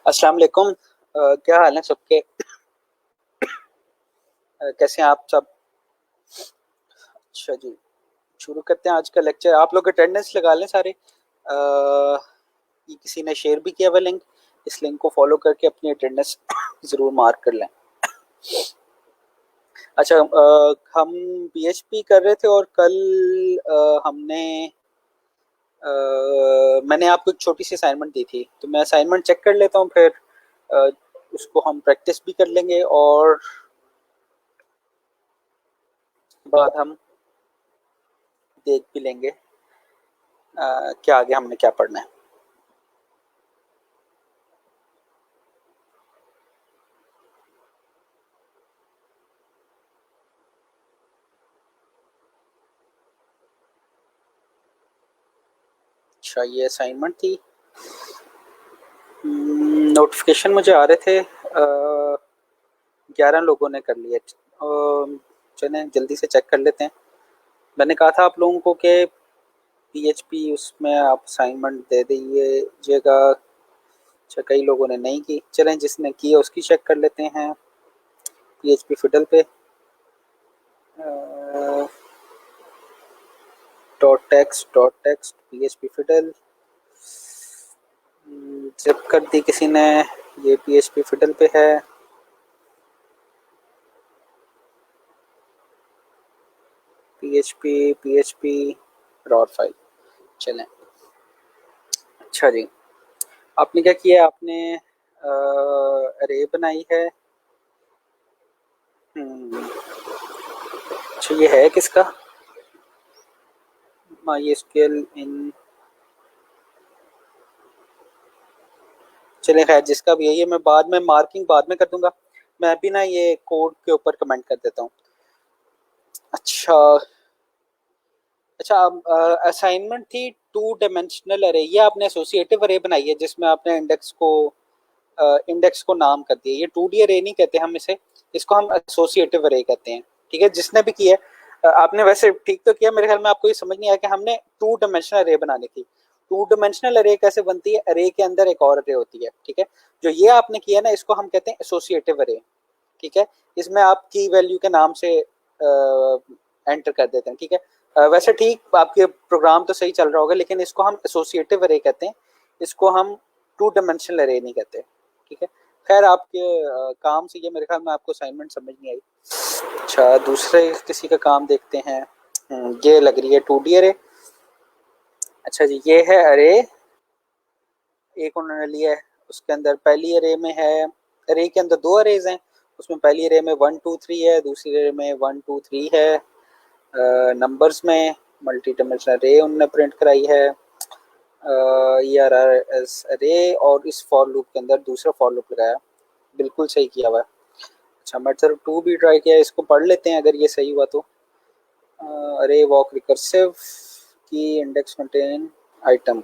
अस्सलाम वालेकुम। क्या हाल है सबके? कैसे हैं आप सब? अच्छा जी, शुरू करते हैं आज का लेक्चर। आप लोग अटेंडेंस लगा लें सारे। ये किसी ने शेयर भी किया हुआ लिंक, इस लिंक को फॉलो करके अपनी अटेंडेंस ज़रूर मार्क कर लें। अच्छा, हम पीएचपी कर रहे थे और कल हमने मैंने आपको एक छोटी सी असाइनमेंट दी थी, तो मैं असाइनमेंट चेक कर लेता हूँ, फिर अ, उसको हम प्रैक्टिस भी कर लेंगे और बाद हम देख भी लेंगे क्या आगे हमने क्या पढ़ना है। अच्छा, ये असाइनमेंट थी। नोटिफिकेशन मुझे आ रहे थे, 11 लोगों ने कर लिया। चलें जल्दी से चेक कर लेते हैं। मैंने कहा था आप लोगों को कि पीएचपी उसमें आप असाइनमेंट दे दीजिएगा। अच्छा, कई लोगों ने नहीं की। चलें जिसने की है उसकी चेक कर लेते हैं। पीएचपी फिडल पे dot text PHP fiddle zip कर दी किसी ने। ये पीएचपी फिडल पे है। PHP raw file. चलें। अच्छा जी, आपने क्या किया? आपने अरे बनाई है। अच्छा, ये है किसका? माई एसक्यूएल इन। चलिए खैर, जिसका भी है ये मैं बाद में मार्किंग बाद में कर दूंगा। मैं भी ना ये कोड के ऊपर कमेंट कर देता हूँ। अच्छा। अच्छा, असाइनमेंट थी टू डायमेंशनल अरे। ये आपने एसोसिएटिव अरे बनाई है जिसमें आपने इंडेक्स को नाम कर दिया। ये 2D अरे नहीं कहते हम इसे, इसको हम एसोसिएटिव अरे कहते हैं। ठीक है, जिसने भी किया आपने वैसे ठीक तो किया। मेरे ख्याल में आपको ये समझ नहीं आया कि हमने टू डायमेंशनल अरे बनानी थी। टू डायमेंशनल अरे कैसे बनती है? अरे के अंदर एक और अरे होती है। ठीक है, जो ये आपने किया ना इसको हम कहते हैं एसोसिएटिव अरे। ठीक है, इसमें आप की वैल्यू के नाम से एंटर कर देते हैं। ठीक है, वैसे ठीक आपके प्रोग्राम तो सही चल रहा होगा, लेकिन इसको हम एसोसिएटिव अरे कहते हैं। इसको हम टू डायमेंशनल अरे नहीं कहते। ठीक है, खैर आपके काम से ये मेरे ख्याल में आपको असाइनमेंट समझ नहीं आई। अच्छा, दूसरे किसी का काम देखते हैं। ये लग रही है 2D अरे। अच्छा जी, ये है अरे। एक उन्होंने लिया है, उसके अंदर पहली अरे में है। अरे के अंदर दो अरेज हैं, उसमें पहली अरे में 1 2 3 है, दूसरी अरे में 1 2 3 है। नंबर्स में मल्टी डायमेंशनल अरे उन्होंने प्रिंट कराई है। ERRS अरे, और इस फॉर लूप के अंदर दूसरा फॉर लूप लगाया। बिल्कुल सही किया हुआ है। अच्छा, मेथड 2 भी ट्राई किया, इसको पढ़ लेते हैं अगर ये सही हुआ तो। अरे वॉक रिकर्सिव की इंडेक्स कंटेन आइटम।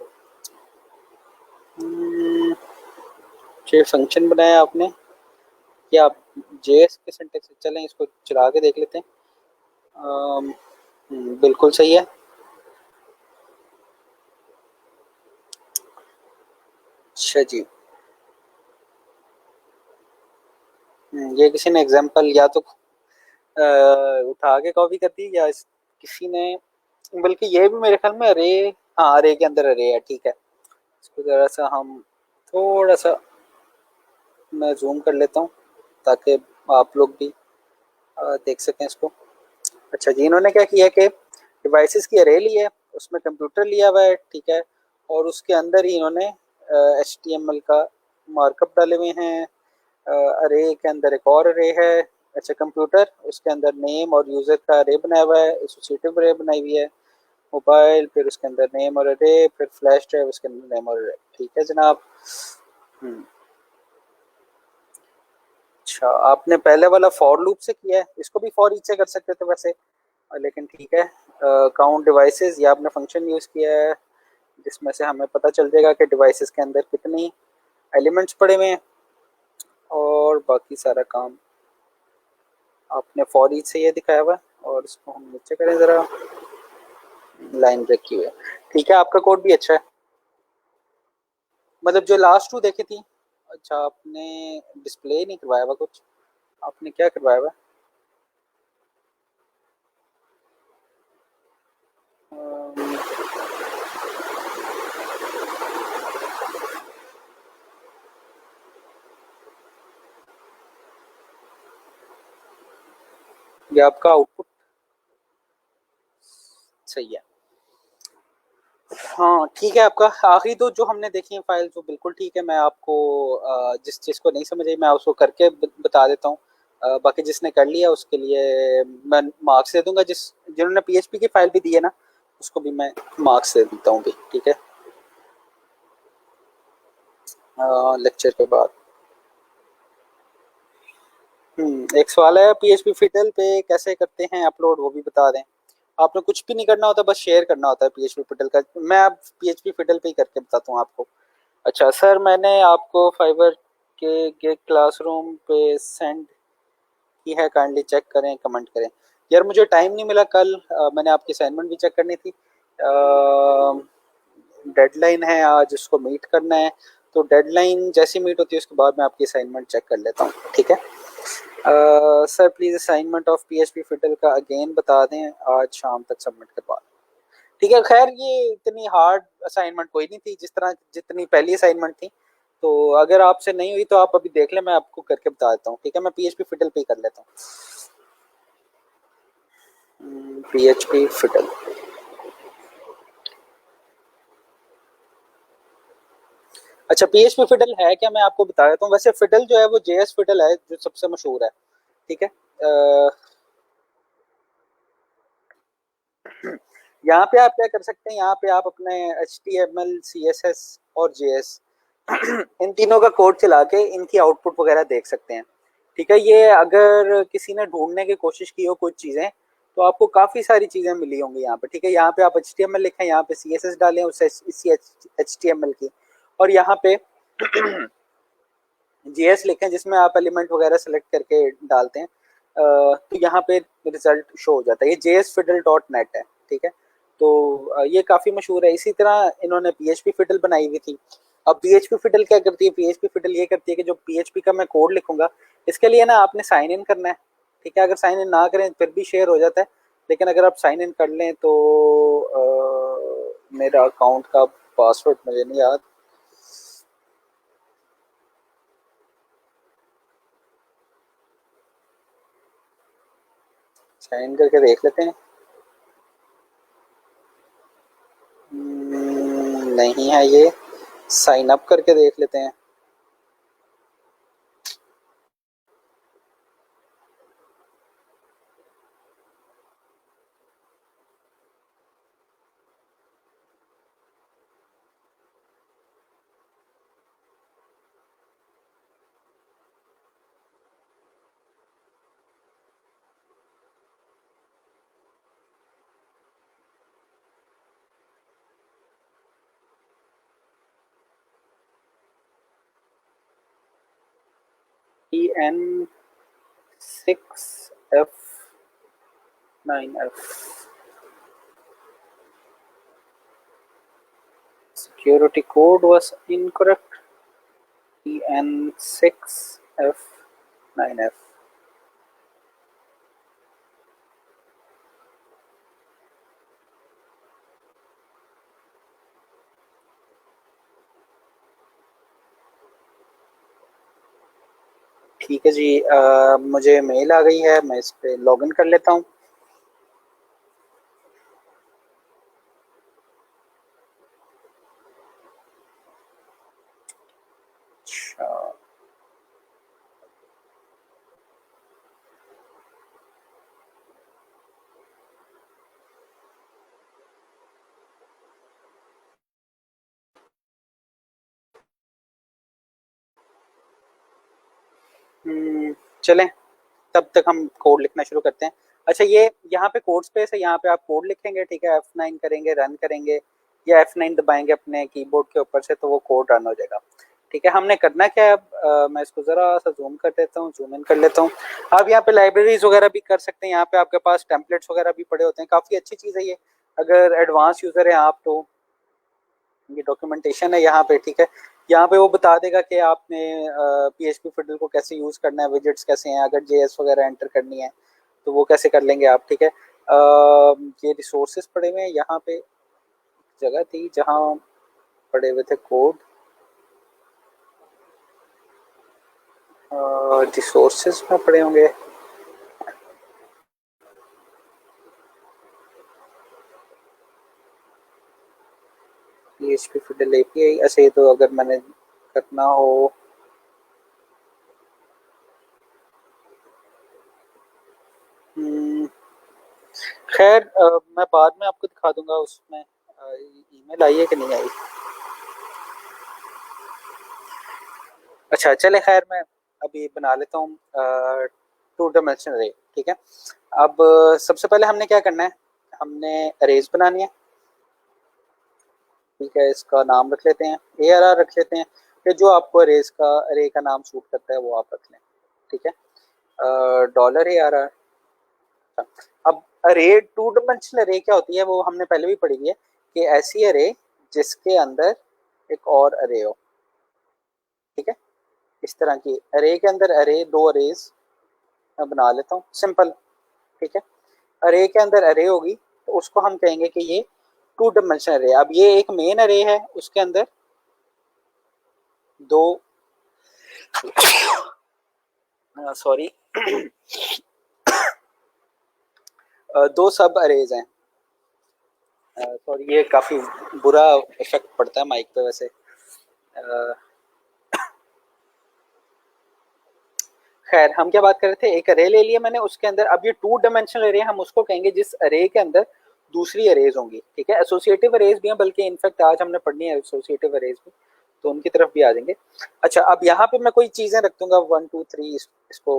ये फंक्शन बनाया आपने, क्या आप जेएस के सिंटेक्स से चलें, इसको चला के देख लेते हैं। बिल्कुल सही है। अच्छा जी, ये किसी ने एग्जांपल या तो उठा के कॉपी कर दी या किसी ने, बल्कि ये भी मेरे ख्याल में अरे, हाँ अरे के अंदर अरे है। ठीक है, इसको जरा सा हम थोड़ा सा मैं जूम कर लेता हूँ ताकि आप लोग भी देख सकें इसको। अच्छा जी, इन्होंने क्या किया कि डिवाइसेस की अरे ली है, उसमें कंप्यूटर लिया हुआ है। ठीक है, और उसके अंदर ही इन्होंने HTML का मार्कअप डाले हुए हैं। अरे के अंदर एक और अरे है। अच्छा, कंप्यूटर, उसके अंदर नेम और यूजर का अरे बनाया हुआ है, एसोसिएटिव अरे बनाई हुई है। मोबाइल, फिर उसके अंदर नेम और अरे, फिर फ्लैश ड्राइव, उसके अंदर नेम और अरे। ठीक है जनाब। हम्म, अच्छा, आपने पहले वाला फॉर लूप से किया है, इसको भी फॉर ईच से कर सकते थे वैसे, लेकिन ठीक है। काउंट डिवाइसेस, ये आपने फंक्शन यूज किया है जिसमें से हमें पता चल जाएगा कि डिवाइसेस के अंदर कितनी एलिमेंट्स पड़े हुए हैं। और बाकी सारा काम आपने फॉर ईच से ये दिखाया हुआ है। और इसको हम नीचे करें ज़रा, लाइन ब्रेक की हुई है। ठीक है, आपका कोड भी अच्छा है। मतलब जो लास्ट टू देखी थी। अच्छा, आपने डिस्प्ले नहीं करवाया हुआ कुछ? आपने क्या करवाया हुआ? अम्म, ये आपका आउटपुट सही है। हाँ ठीक है, आपका आखिरी दो जो हमने देखी है फाइल जो बिल्कुल ठीक है। मैं आपको जिस चीज़ को नहीं समझ आई मैं उसको करके बता देता हूँ। बाकी जिसने कर लिया उसके लिए मैं मार्क्स दे दूंगा। जिन्होंने पीएचपी की फाइल भी दी है ना, उसको भी मैं मार्क्स दे देता हूँ भी, ठीक है। लेक्चर के बाद एक सवाल है, पीएचपी फिटल पे कैसे करते हैं अपलोड, वो भी बता दें। आपने कुछ भी नहीं करना होता, बस शेयर करना होता है पीएचपी फिटल का। मैं अब पीएचपी फिटल पे ही करके बताता हूँ आपको। अच्छा सर, मैंने आपको फाइवर के गिग क्लासरूम पे सेंड की है, काइंडली चेक करें, कमेंट करें। यार मुझे टाइम नहीं मिला कल, मैंने आपकी असाइनमेंट भी चेक करनी थी। डेडलाइन है आज, उसको मीट करना है। तो डेडलाइन जैसी मीट होती है उसके बाद मैं आपकी असाइनमेंट चेक कर लेता हूँ, ठीक है। Sir please assignment of PHP fiddle का अगेन बता दें, आज शाम तक सबमिट करवा दें। ठीक है, खैर ये इतनी हार्ड असाइनमेंट कोई नहीं थी जिस तरह जितनी पहली असाइनमेंट थी। तो अगर आपसे नहीं हुई तो आप अभी देख लें, मैं आपको करके बता देता हूँ, ठीक है। मैं पीएचपी फिटल पे ही कर लेता हूँ। PHP fiddle. अच्छा, पीएचपी फिटल है क्या, मैं आपको बता देता हूँ। वैसे फिटल जो है वो जेएस फिटल है जो सबसे मशहूर है, ठीक है। यहाँ पे आप क्या कर सकते हैं, यहाँ पे आप अपने H T M L C S S और जे एस इन तीनों का कोड चला के इनकी आउटपुट वगैरह देख सकते हैं, ठीक है। ये अगर किसी ने ढूंढने की कोशिश की हो कुछ चीज़ें, तो आपको काफ़ी सारी चीज़ें मिली होंगी यहाँ पे, ठीक है। यहाँ पे आप एच टी एम एल लिखें, यहाँ पे सी एस एस डालें उस इसी एच टी एम एल की, और यहाँ पे जीएस लिखें जिसमें आप एलिमेंट वगैरह सेलेक्ट करके डालते हैं। तो यहाँ पे रिजल्ट शो हो जाता है। ये jsfiddle.net है, ठीक है। तो ये काफ़ी मशहूर है। इसी तरह इन्होंने पीएचपी फिडल बनाई हुई थी। अब पीएचपी फिडल क्या करती है, पीएचपी फिडल ये करती है कि जो पीएचपी का मैं कोड लिखूंगा, इसके लिए ना आपने साइन इन करना है, ठीक है। अगर साइन इन ना करें फिर भी शेयर हो जाता है, लेकिन अगर आप साइन इन कर लें तो मेरा अकाउंट का पासवर्ड मुझे नहीं याद। साइन इन करके देख लेते हैं। नहीं है ये। साइन अप करके देख लेते हैं। EN6F9F security code was incorrect. EN6F9F। ठीक है जी, मुझे मेल आ गई है, मैं इस पे लॉगिन कर लेता हूँ। अच्छा, चलें, तब तक हम कोड लिखना शुरू करते हैं। अच्छा, ये यहाँ पे कोड स्पेस है, यहाँ पे आप कोड लिखेंगे, ठीक है। F9 करेंगे, रन करेंगे, या F9 दबाएंगे अपने कीबोर्ड के ऊपर से, तो वो कोड रन हो जाएगा, ठीक है। हमने करना क्या है अब, मैं इसको जरा सा जूम कर देता हूँ, जूम इन कर लेता हूँ। आप यहाँ पे लाइब्रेरीज वगैरह भी कर सकते हैं, यहाँ पे आपके पास टेम्पलेट्स वगैरह भी पड़े होते हैं, काफ़ी अच्छी चीज़ है ये। अगर एडवांस यूज़र है आप तो ये डॉक्यूमेंटेशन है यहाँ पे, ठीक है। यहाँ पे वो बता देगा कि आपने PHP फिडल को कैसे यूज करना है, विजेट्स कैसे हैं, अगर JS वगैरह एंटर करनी है तो वो कैसे कर लेंगे आप। ठीक है, ये रिसोर्सेज पड़े हुए हैं यहाँ पे, जगह थी जहाँ पड़े हुए थे कोड, रिसोर्सेज में पड़े होंगे। PHP फिडल API ऐसे, तो अगर मैंने करना हो खैर मैं बाद में आपको दिखा दूंगा उसमें। ईमेल आई है कि नहीं आई। अच्छा चले, खैर मैं अभी बना लेता हूँ टू डायमेंशनल अरे। ठीक है, अब सबसे पहले हमने क्या करना है, हमने अरेज बनानी है। ठीक है, इसका नाम रख लेते हैं ARR रख लेते हैं, फिर जो आपको अरेज का अरे का नाम सूट करता है वो आप रख लें। ठीक है, $ARR। अब अरे, टू डायमेंशनल अरे क्या होती है वो हमने पहले भी पढ़ी हुई है, कि ऐसी अरे जिसके अंदर एक और अरे हो। ठीक है, इस तरह की अरे के अंदर अरे, दो अरेज मैं बना लेता हूँ सिंपल। ठीक है, अरे के अंदर अरे होगी तो उसको हम कहेंगे कि ये टू डायमेंशनल अरे। अब ये एक मेन अरे है, उसके अंदर दो सॉरी दो सब अरेज हैं। सॉरी, ये काफी बुरा इफेक्ट पड़ता है माइक पे वैसे। खैर हम क्या बात कर रहे थे, एक अरे ले लिया मैंने, उसके अंदर अब ये टू डायमेंशनल अरे हम उसको कहेंगे जिस अरे के अंदर दूसरी अरेज होंगी। ठीक है, एसोसिएटिव अरेज भी हैं, बल्कि इनफैक्ट आज हमने पढ़नी है एसोसिएटिव अरेज भी, तो उनकी तरफ भी आ जाएंगे। अच्छा, अब यहाँ पे मैं कोई चीजें रख दूंगा 1 2 3, इसको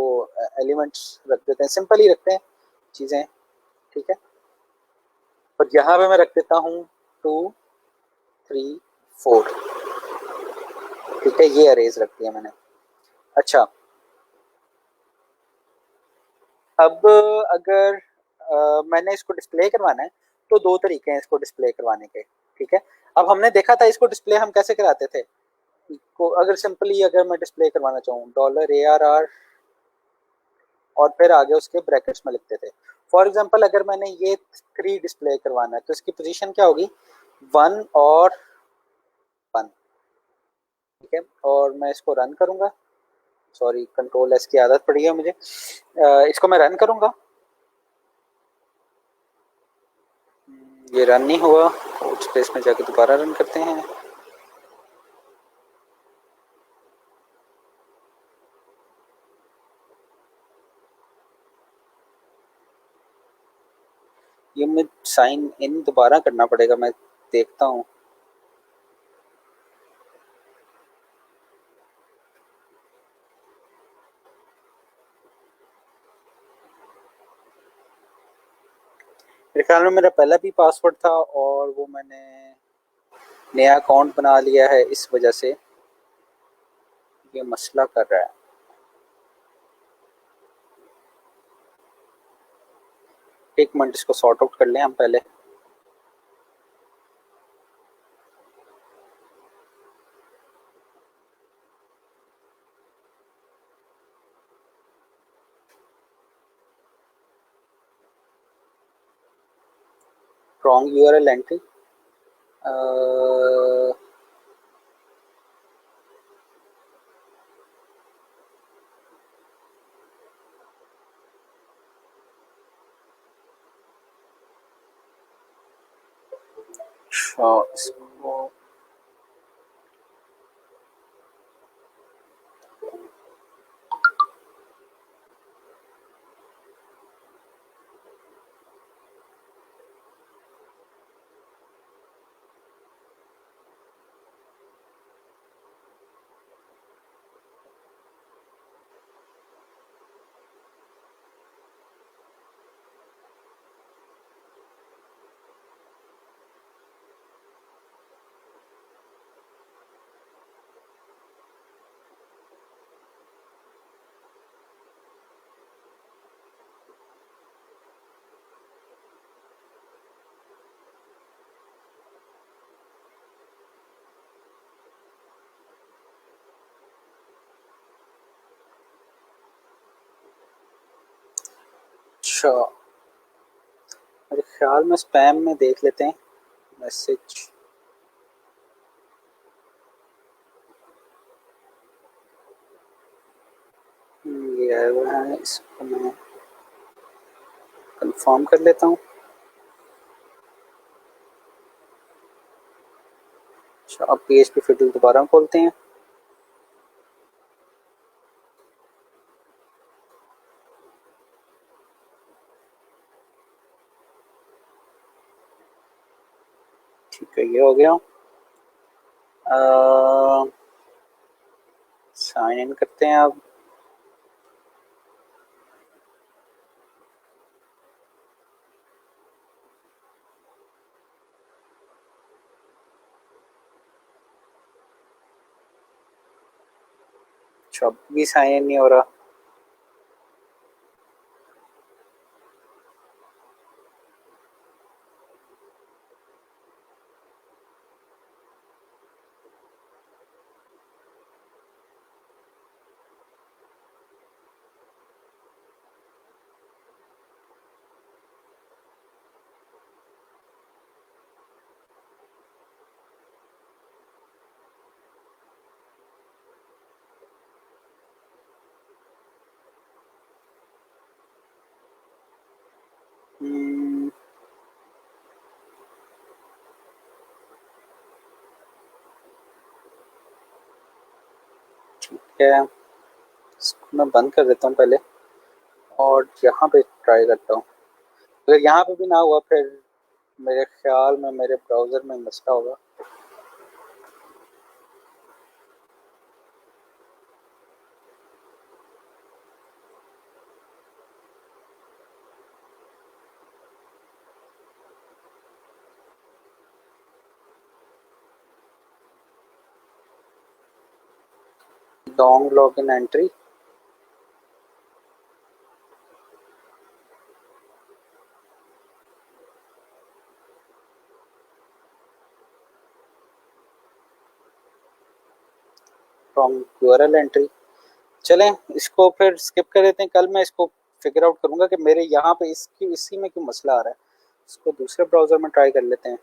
एलिमेंट्स रख देते हैं, सिंपल ही रखते हैं चीजें। ठीक है, और यहाँ पे मैं रख देता हूँ 2 3 4। ठीक है, ये अरेज रख दिया मैंने। अच्छा, अब अगर मैंने इसको डिस्प्ले करवाना है तो दो तरीके हैं इसको डिस्प्ले करवाने के। ठीक है, अब हमने देखा था इसको डिस्प्ले हम कैसे कराते थे। को अगर सिंपली अगर मैं डिस्प्ले करवाना चाहूँ $ARR और फिर आगे उसके ब्रैकेट्स में लिखते थे। फॉर एग्जांपल अगर मैंने ये 3 डिस्प्ले करवाना है तो इसकी पोजीशन क्या होगी, 1 और 1। ठीक है, और मैं इसको रन करूंगा। सॉरी, कंट्रोल S की आदत पड़ी है मुझे। इसको मैं रन करूंगा, ये रन नहीं हुआ, कोड स्पेस में जाके दोबारा रन करते हैं। ये मैं साइन इन दोबारा करना पड़ेगा, मैं देखता हूँ। मेरे ख्याल में मेरा पहला भी पासवर्ड था और वो मैंने नया अकाउंट बना लिया है, इस वजह से ये मसला कर रहा है। एक मिनट, इसको सॉर्ट आउट कर लें हम पहले। रॉन्ग URL एंट्री, इसको अच्छा, मेरे ख्याल में स्पैम में देख लेते हैं मैसेज। ये आया हुआ है, इसको मैं कंफर्म कर लेता हूँ। अच्छा, अब PHP फिडल दोबारा खोलते हैं। ठीक है, ये हो गया। साइन इन करते हैं अब। अच्छा, अब भी साइन इन नहीं हो रहा। हम्म, ठीक है, इसको मैं बंद कर देता हूँ पहले और यहाँ पे ट्राई करता हूँ। अगर यहाँ पे भी ना हुआ फिर मेरे ख्याल में मेरे ब्राउज़र में मसला होगा। Long login entry. Long URL entry. चलें, इसको फिर स्किप कर देते हैं। कल मैं इसको फिगर आउट करूंगा कि मेरे यहाँ पे इसकी इसी में क्यों मसला आ रहा है। इसको दूसरे ब्राउज़र में ट्राई कर लेते हैं।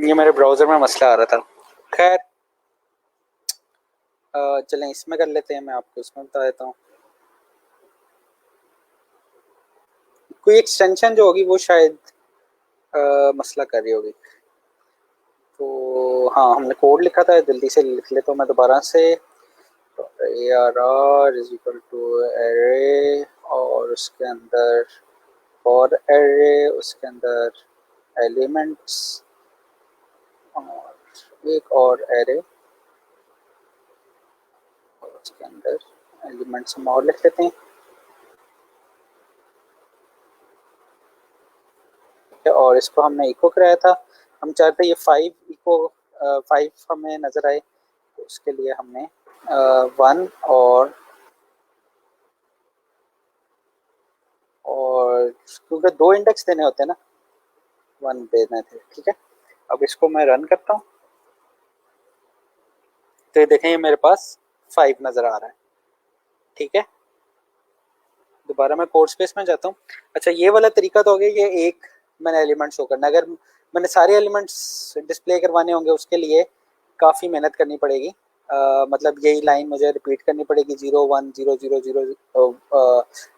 ये मेरे ब्राउज़र में मसला आ रहा था। खैर, चलें इसमें कर लेते हैं। मैं आपको इसमें बता देता हूँ। कोई एक्सटेंशन जो होगी वो शायद मसला कर रही होगी। तो हाँ, हमने कोड लिखा था, जल्दी से लिख लेता हूँ मैं दोबारा से। ARR is equal to array और उसके अंदर फॉर एरे, उसके अंदर एलिमेंट्स और एक और एरे और उसके अंदर एलिमेंट्स हम और लिख लेते हैं। और इसको हमने इको कराया था। हम चाहते हैं ये 5 इको 5 हमें नज़र आए, तो उसके लिए हमने 1 और क्योंकि 2 इंडेक्स देने होते हैं ना, 1 देने थे। ठीक है, अब इसको मैं रन करता हूँ तो ये देखें, ये मेरे पास 5 नज़र आ रहा है। ठीक है, दोबारा मैं कोड स्पेस में जाता हूँ। अच्छा, ये वाला तरीका तो हो गया, ये एक मैंने एलिमेंट शो करना। अगर मैंने सारे एलिमेंट्स डिस्प्ले करवाने होंगे उसके लिए काफ़ी मेहनत करनी पड़ेगी। मतलब यही लाइन मुझे रिपीट करनी पड़ेगी, 0 1 0 0 0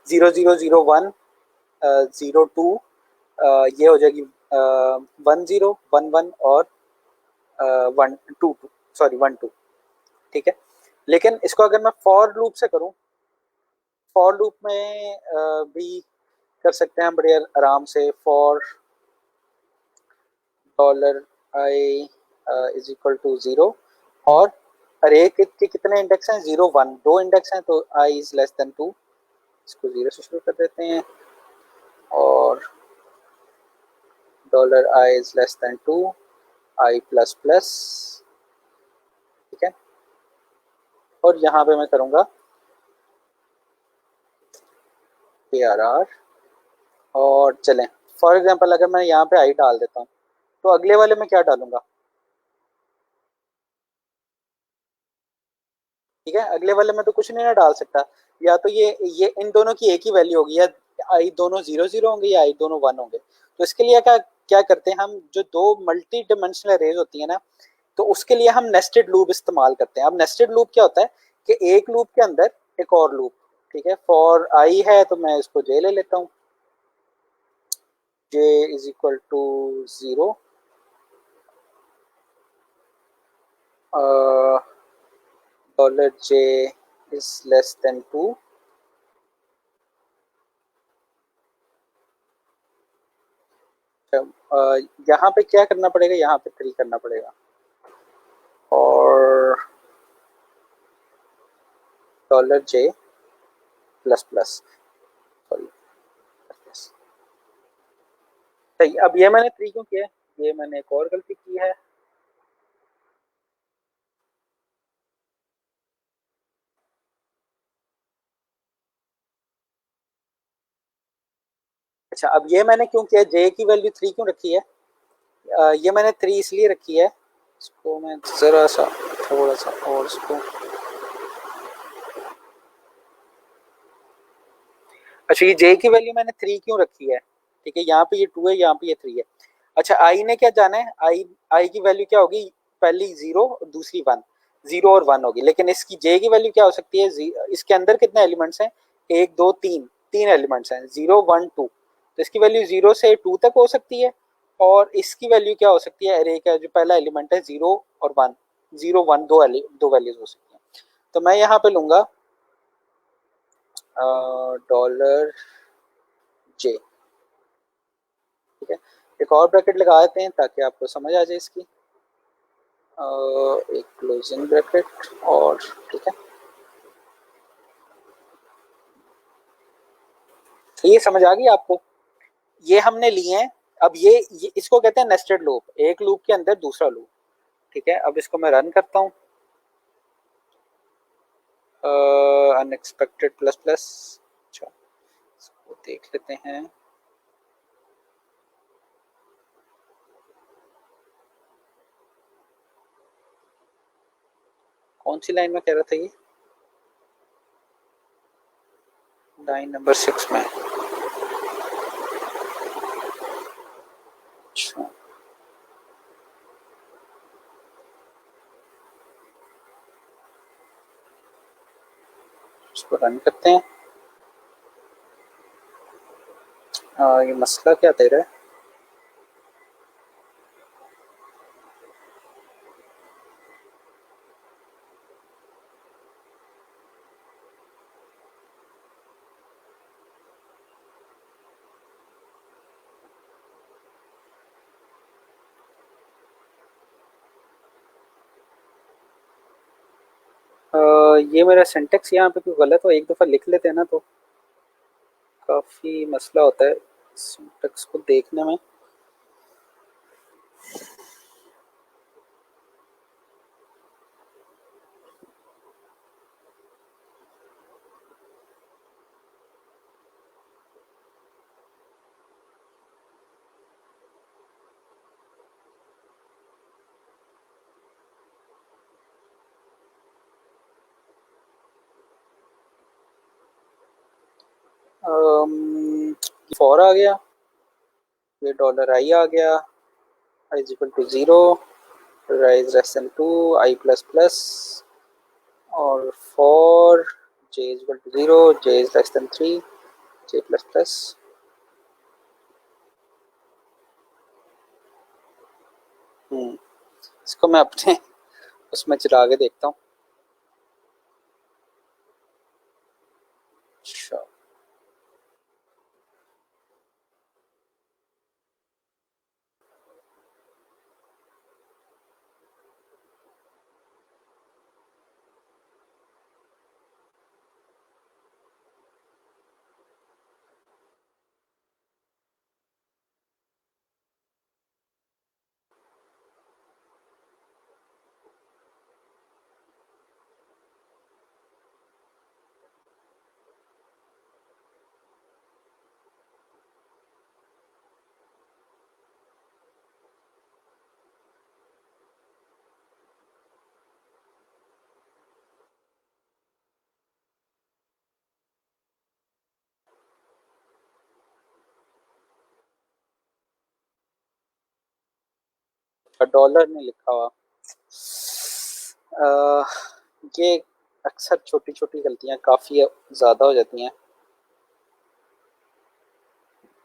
0 0 0 1 0 2, ये हो जाएगी 1 0 1 1 और 1 2 सॉरी 1 2। ठीक है, लेकिन इसको अगर मैं फॉर लूप से करूं, फॉर लूप में भी कर सकते हैं बड़े आराम से। For $i is equal to 0 और अरे के कितने इंडेक्स हैं, 0 1, 2 इंडेक्स हैं तो i इज लेस देन 2। इसको 0 से शुरू कर देते हैं और dollar I is less than 2, I plus plus, ठीक है। और यहाँ पे मैं करूँगा ARR। और चलें, फॉर एग्जांपल अगर मैं यहाँ पे आई डाल देता हूँ तो अगले वाले में क्या डालूंगा, ठीक है। अगले वाले में तो कुछ नहीं ना डाल सकता, या तो ये इन दोनों की एक ही वैल्यू होगी, या आई दोनों 0 0 होंगे या आई दोनों 1 होंगे। तो इसके लिए क्या क्या करते हैं हम, जो दो मल्टी डिमेंशनल अरेज होती है ना, तो उसके लिए हम नेस्टेड लूप इस्तेमाल करते हैं। अब नेस्टेड लूप क्या होता है कि एक लूप के अंदर एक और लूप, ठीक है। फॉर आई है तो मैं इसको जे ले लेता हूँ, J is equal to 0, dollar J is less than 2, यहाँ पे क्या करना पड़ेगा, यहाँ पे 3 करना पड़ेगा, और डॉलर जे प्लस प्लस, सॉरी, सही। अब ये मैंने 3 क्यों किया है, ये मैंने एक और गलती की है। अच्छा, अब ये मैंने क्यों किया, जे की वैल्यू 3 क्यों रखी है, ये मैंने 3 इसलिए रखी है, इसको मैं जरा सा थोड़ा सा और इसको, अच्छा ये जे की वैल्यू मैंने 3 क्यों रखी है, ठीक है। यहाँ पे ये 2 है, यहाँ पे ये 3 है। अच्छा, आई ने क्या जाना है, आई आई की वैल्यू क्या होगी, पहली 0 दूसरी 1, 0 और 1 होगी। लेकिन इसकी जे की वैल्यू क्या हो सकती है, इसके अंदर कितने एलिमेंट्स हैं, 1 2 3, 3 एलिमेंट्स हैं, 0 1 2, तो इसकी वैल्यू 0 से 2 तक हो सकती है। और इसकी वैल्यू क्या हो सकती है, अरे का जो पहला एलिमेंट है 0 और 1, 0 1 दो वैल्यूज हो सकती हैं। तो मैं यहाँ पे लूंगा डॉलर जे, ठीक है। एक और ब्रैकेट लगा देते हैं ताकि आपको समझ आ जाए इसकी, एक क्लोजिंग ब्रैकेट, और ठीक है, तो ये समझ आ गई आपको, ये हमने लिए हैं। अब ये इसको कहते हैं नेस्टेड लूप, एक लूप के अंदर दूसरा लूप, ठीक है। अब इसको मैं रन करता हूँ, अनएक्सपेक्टेड प्लस प्लस, अच्छा इसको देख लेते हैं, कौन सी लाइन में कह रहा था ये, लाइन नंबर 6 में, अच्छा इसको रन करते हैं। ये मसला क्या दे रहा है, ये मेरा सिंटेक्स यहाँ पे क्यों गलत हो, एक दफ़ा लिख लेते हैं ना तो काफ़ी मसला होता है सिंटेक्स को देखने में। फॉर आ गया, ये डॉलर आई आ गया, I is equal to 0, I is less than 2, I plus plus, और for J is equal to 0, J is less than 3, J plus plus. इसको मैं अपने उसमें चला के देखता हूँ। अच्छा, डॉलर नहीं लिखा हुआ। ये अक्सर छोटी छोटी गलतियां काफी ज्यादा हो जाती हैं,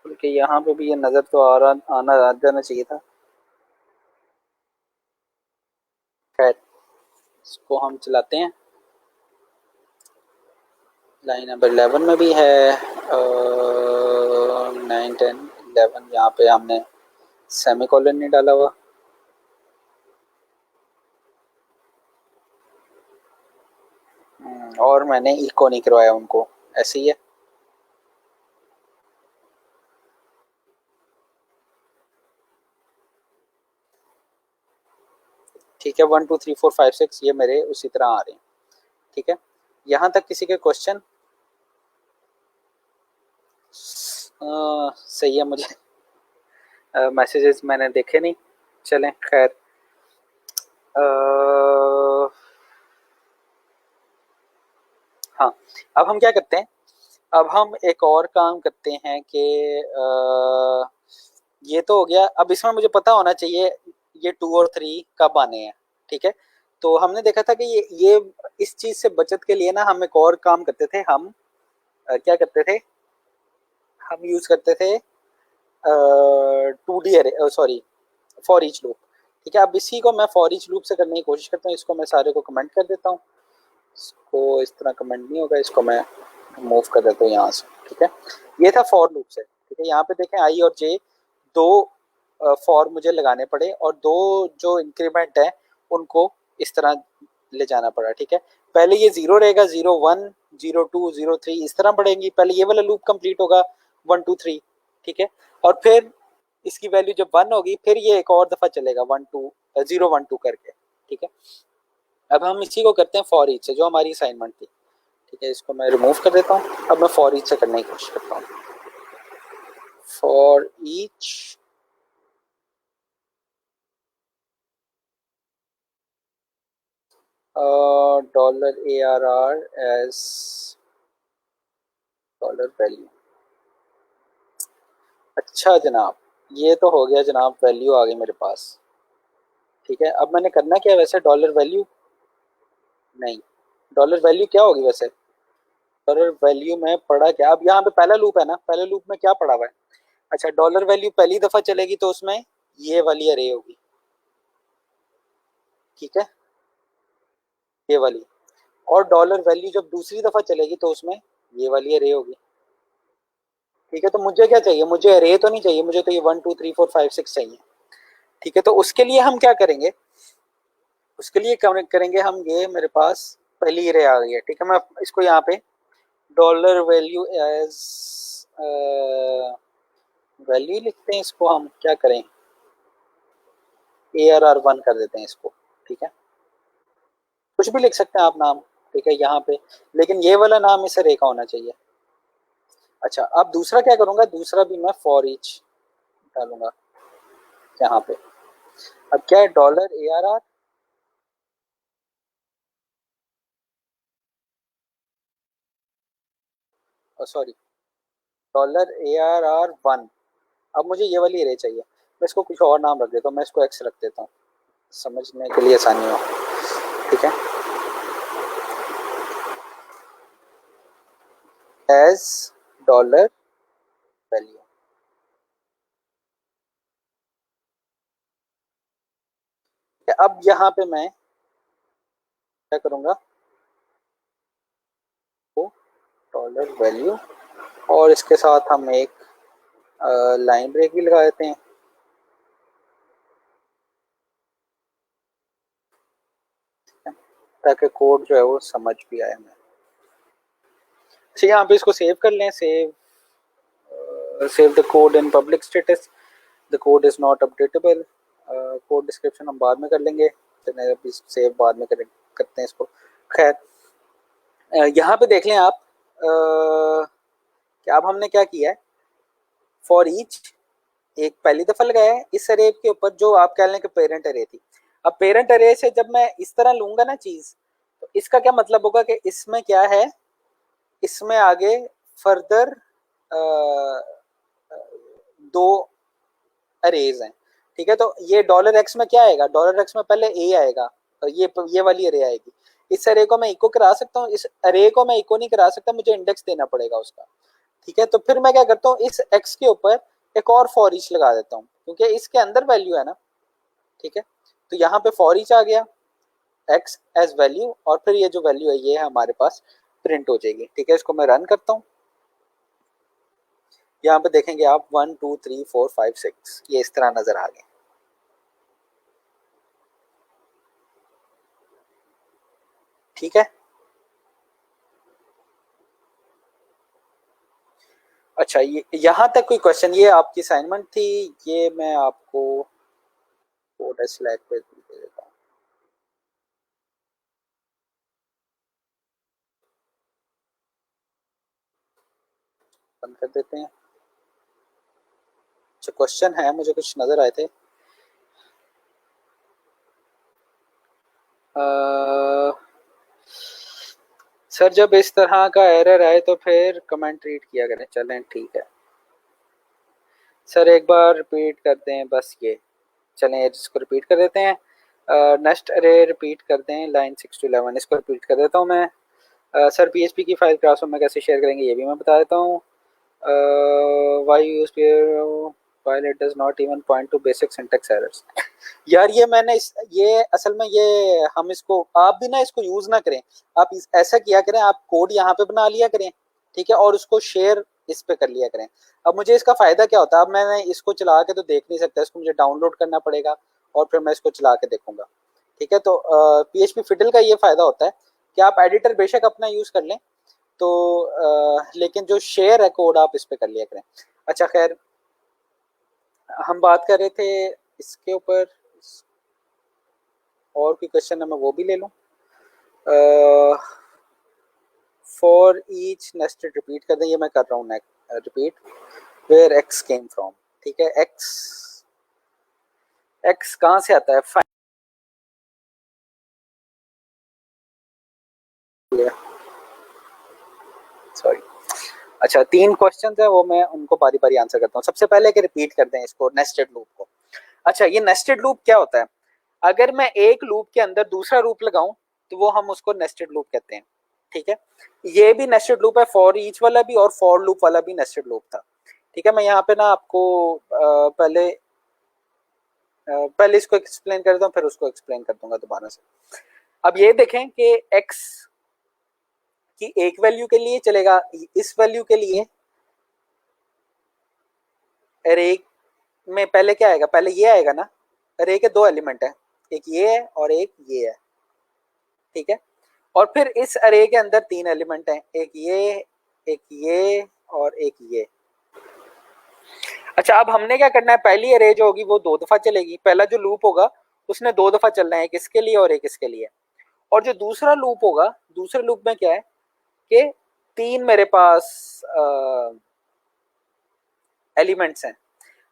बल्कि यहाँ पे भी ये नजर तो आ जाना चाहिए था। खैर, इसको हम चलाते हैं। लाइन नंबर 11 में भी है 9 10 11, यहाँ पे हमने सेमी कॉलन नहीं डाला हुआ। और मैंने इको नहीं करवाया उनको, ऐसे ही है। ठीक है, 1 2 3 4 5 6 ये मेरे उसी तरह आ रहे हैं। ठीक है, यहाँ तक किसी के क्वेश्चन? सही है, मुझे मैसेजेस मैंने देखे नहीं। चलें, खैर। हाँ, अब हम क्या करते हैं, अब हम एक और काम करते हैं कि ये तो हो गया। अब इसमें मुझे पता होना चाहिए ये 2 और 3 कब आने हैं। ठीक है, तो हमने देखा था कि ये इस चीज से बचत के लिए ना हम एक और काम करते थे। हम क्या करते थे, हम यूज करते थे 2D अरे, सॉरी, फॉर ईच लूप। ठीक है, अब इसी को मैं फॉर ईच लूप से करने की कोशिश करता हूँ। इसको मैं सारे को कमेंट कर देता हूँ। इसको इस तरह कमेंट नहीं होगा, इसको मैं मूव कर देता हूँ यहाँ से। ठीक है, ये था फॉर लूप से। ठीक है, यहाँ पे देखें आई और जे दो फॉर मुझे लगाने पड़े, और दो जो इंक्रीमेंट है उनको इस तरह ले जाना पड़ा। ठीक है, पहले ये 0 रहेगा, 0 1 0 2 0 3 इस तरह बढ़ेंगी। पहले ये वाला लूप कंप्लीट होगा 1 2 3। ठीक है, और फिर इसकी वैल्यू जब 1 होगी, फिर ये एक और दफा चलेगा 0 1 2 करके। ठीक है, अब हम इसी को करते हैं फॉर ईच से, जो हमारी असाइनमेंट थी। ठीक है, इसको मैं रिमूव कर देता हूँ। अब मैं फॉर ईच से करने की कोशिश करता हूँ। For each $ARR as $value. अच्छा जनाब, ये तो हो गया जनाब, वैल्यू आ गई मेरे पास। ठीक है, अब मैंने करना क्या है वैसे, $वैल्यू नहीं, $वैल्यू क्या होगी वैसे? $वैल्यू में पड़ा क्या? अब यहाँ पे पहला लूप है ना, पहले लूप में क्या पड़ा हुआ है? अच्छा, $वैल्यू पहली दफा चलेगी तो उसमें ये वाली अरे होगी। ठीक है, ये वाली। और $वैल्यू जब दूसरी दफा चलेगी तो उसमें ये वाली अरे होगी। ठीक है, तो मुझे क्या चाहिए, मुझे अरे तो नहीं चाहिए, मुझे तो ये 1 2 3 4 5 6 चाहिए। ठीक है, तो उसके लिए हम क्या करेंगे, उसके लिए करेंगे हम, ये मेरे पास पहली अरे आ गई है। ठीक है, मैं इसको यहाँ पे $वैल्यू एज वैल्यू लिखते हैं। इसको हम क्या करें, ARR1 कर देते हैं इसको। ठीक है, कुछ भी लिख सकते हैं आप नाम। ठीक है, यहाँ पे लेकिन ये वाला नाम इसे रेखा होना चाहिए। अच्छा, अब दूसरा क्या करूंगा, दूसरा भी मैं फॉर ईच डालूंगा यहाँ पे। अब क्या है, $ARR, सॉरी, $ARR1। अब मुझे ये वाली अरे चाहिए, मैं इसको कुछ और नाम रख देता हूँ, मैं इसको एक्स रख देता हूँ समझने के लिए आसानी हो। ठीक है, एज $वैल्यू। अब यहाँ पे मैं क्या करूंगा, तो $वैल्यू, और इसके साथ हम एक लाइन ब्रेक भी लगा देते हैं, ताकि कोड जो है वो समझ भी आए हमें। ठीक है, यहाँ पे इसको सेव कर लें। Save the code in public status, the code is not updatable. Code description हम बाद में कर लेंगे, अभी सेव बाद में करते हैं इसको। खैर, यहाँ पे देख लें आप कि अब हमने क्या किया है, फॉर ईच एक पहली दफा लगाया है इस अरे के ऊपर, जो आप कह लें कि पेरेंट अरे थी। अब पेरेंट अरे से जब मैं इस तरह लूंगा ना चीज, तो इसका क्या मतलब होगा कि इसमें क्या है, इसमें आगे फर्दर दो अरेज हैं। ठीक है, तो ये डॉलर एक्स में क्या आएगा, डॉलर एक्स में पहले ए आएगा, और ये वाली अरे आएगी। इस अरे को मैं इको करा सकता हूँ, इस अरे को मैं इको नहीं करा सकता, मुझे इंडेक्स देना पड़ेगा उसका। ठीक है, तो फिर मैं क्या करता हूँ, इस एक्स के ऊपर एक और फॉर ईच लगा देता हूँ, क्योंकि इसके अंदर वैल्यू है ना। ठीक है, तो यहाँ पे फॉर ईच आ गया एक्स एज वैल्यू, और फिर ये जो वैल्यू है ये हमारे पास प्रिंट हो जाएगी। ठीक है, इसको मैं रन करता हूँ। यहाँ पे देखेंगे आप 1 2 3 4 5 6 ये इस तरह नजर आ गए। ठीक है, अच्छा, ये यहाँ तक कोई क्वेश्चन, ये आपकी असाइनमेंट थी, ये मैं आपको कोड स्लैक पे दे देता हूँ। बंद कर देते हैं। अच्छा, क्वेश्चन है, मुझे कुछ नजर आए थे। सर जब इस तरह का एरर आए तो फिर कमेंट रीड किया करें। चलें ठीक है सर, एक बार रिपीट कर दें बस ये। चलें इसको रिपीट कर देते हैं। नेक्स्ट अरे रिपीट कर दें, लाइन 6 to 11 इसको रिपीट कर देता हूँ मैं। सर पीएचपी की फाइल क्लासरूम में कैसे शेयर करेंगे ये भी मैं बता देता हूँ। Why use while it does not even point to basic syntax errors। यार ये मैंने ये असल में ये हम इसको, आप भी ना इसको यूज ना करें। आप ऐसा किया करें, आप कोड यहाँ पे बना लिया करें, ठीक है, और उसको शेयर इस पे कर लिया करें। अब मुझे इसका फायदा क्या होता है, अब मैंने इसको चला के तो देख नहीं सकता, इसको मुझे डाउनलोड करना पड़ेगा और फिर मैं इसको चला के देखूंगा। ठीक है, तो पीएचपी फिडल का ये फायदा होता है कि आप एडिटर बेशक अपना यूज कर लें, तो लेकिन जो शेयर है कोड आप इस पे कर लिया करें। अच्छा खैर, हम बात कर रहे थे इसके ऊपर, और कोई क्वेश्चन है मैं वो भी ले लूं। फॉर ईच नेस्टेड रिपीट कर दें, ये मैं कर रहा हूँ repeat where X came from. ठीक है, एक्स एक्स कहाँ से आता है, सॉरी। अच्छा, 3 क्वेश्चन है, वो मैं उनको बारी बारी आंसर करता हूँ। सबसे पहले कि रिपीट कर दें इसको, नेस्टेड लूप को। अच्छा, ये नेस्टेड लूप क्या होता है, अगर मैं एक लूप के अंदर दूसरा लूप लगाऊं तो वो हम उसको नेस्टेड लूप कहते हैं। ठीक है, ये भी नेस्टेड लूप है, फॉर ईच वाला भी और फॉर लूप वाला भी नेस्टेड लूप था। ठीक है, मैं यहाँ पे ना आपको पहले इसको एक्सप्लेन कर देता हूँ, फिर उसको एक्सप्लेन कर दूंगा दोबारा से। अब ये देखें कि x की एक वैल्यू के लिए चलेगा, इस वैल्यू के लिए अरे में पहले क्या आएगा, पहले ये आएगा ना। अरे के 2 एलिमेंट है, एक ये है और एक ये है। ठीक है, और फिर इस अरे के अंदर 3 एलिमेंट हैं, एक ये और एक ये। अच्छा, अब हमने क्या करना है, पहली अरे जो होगी वो 2 दफा चलेगी, पहला जो लूप होगा उसने 2 दफा चलना है, एक इसके लिए और एक इसके लिए। और जो दूसरा लूप होगा, दूसरे लूप में क्या है कि 3 मेरे पास एलिमेंट्स हैं।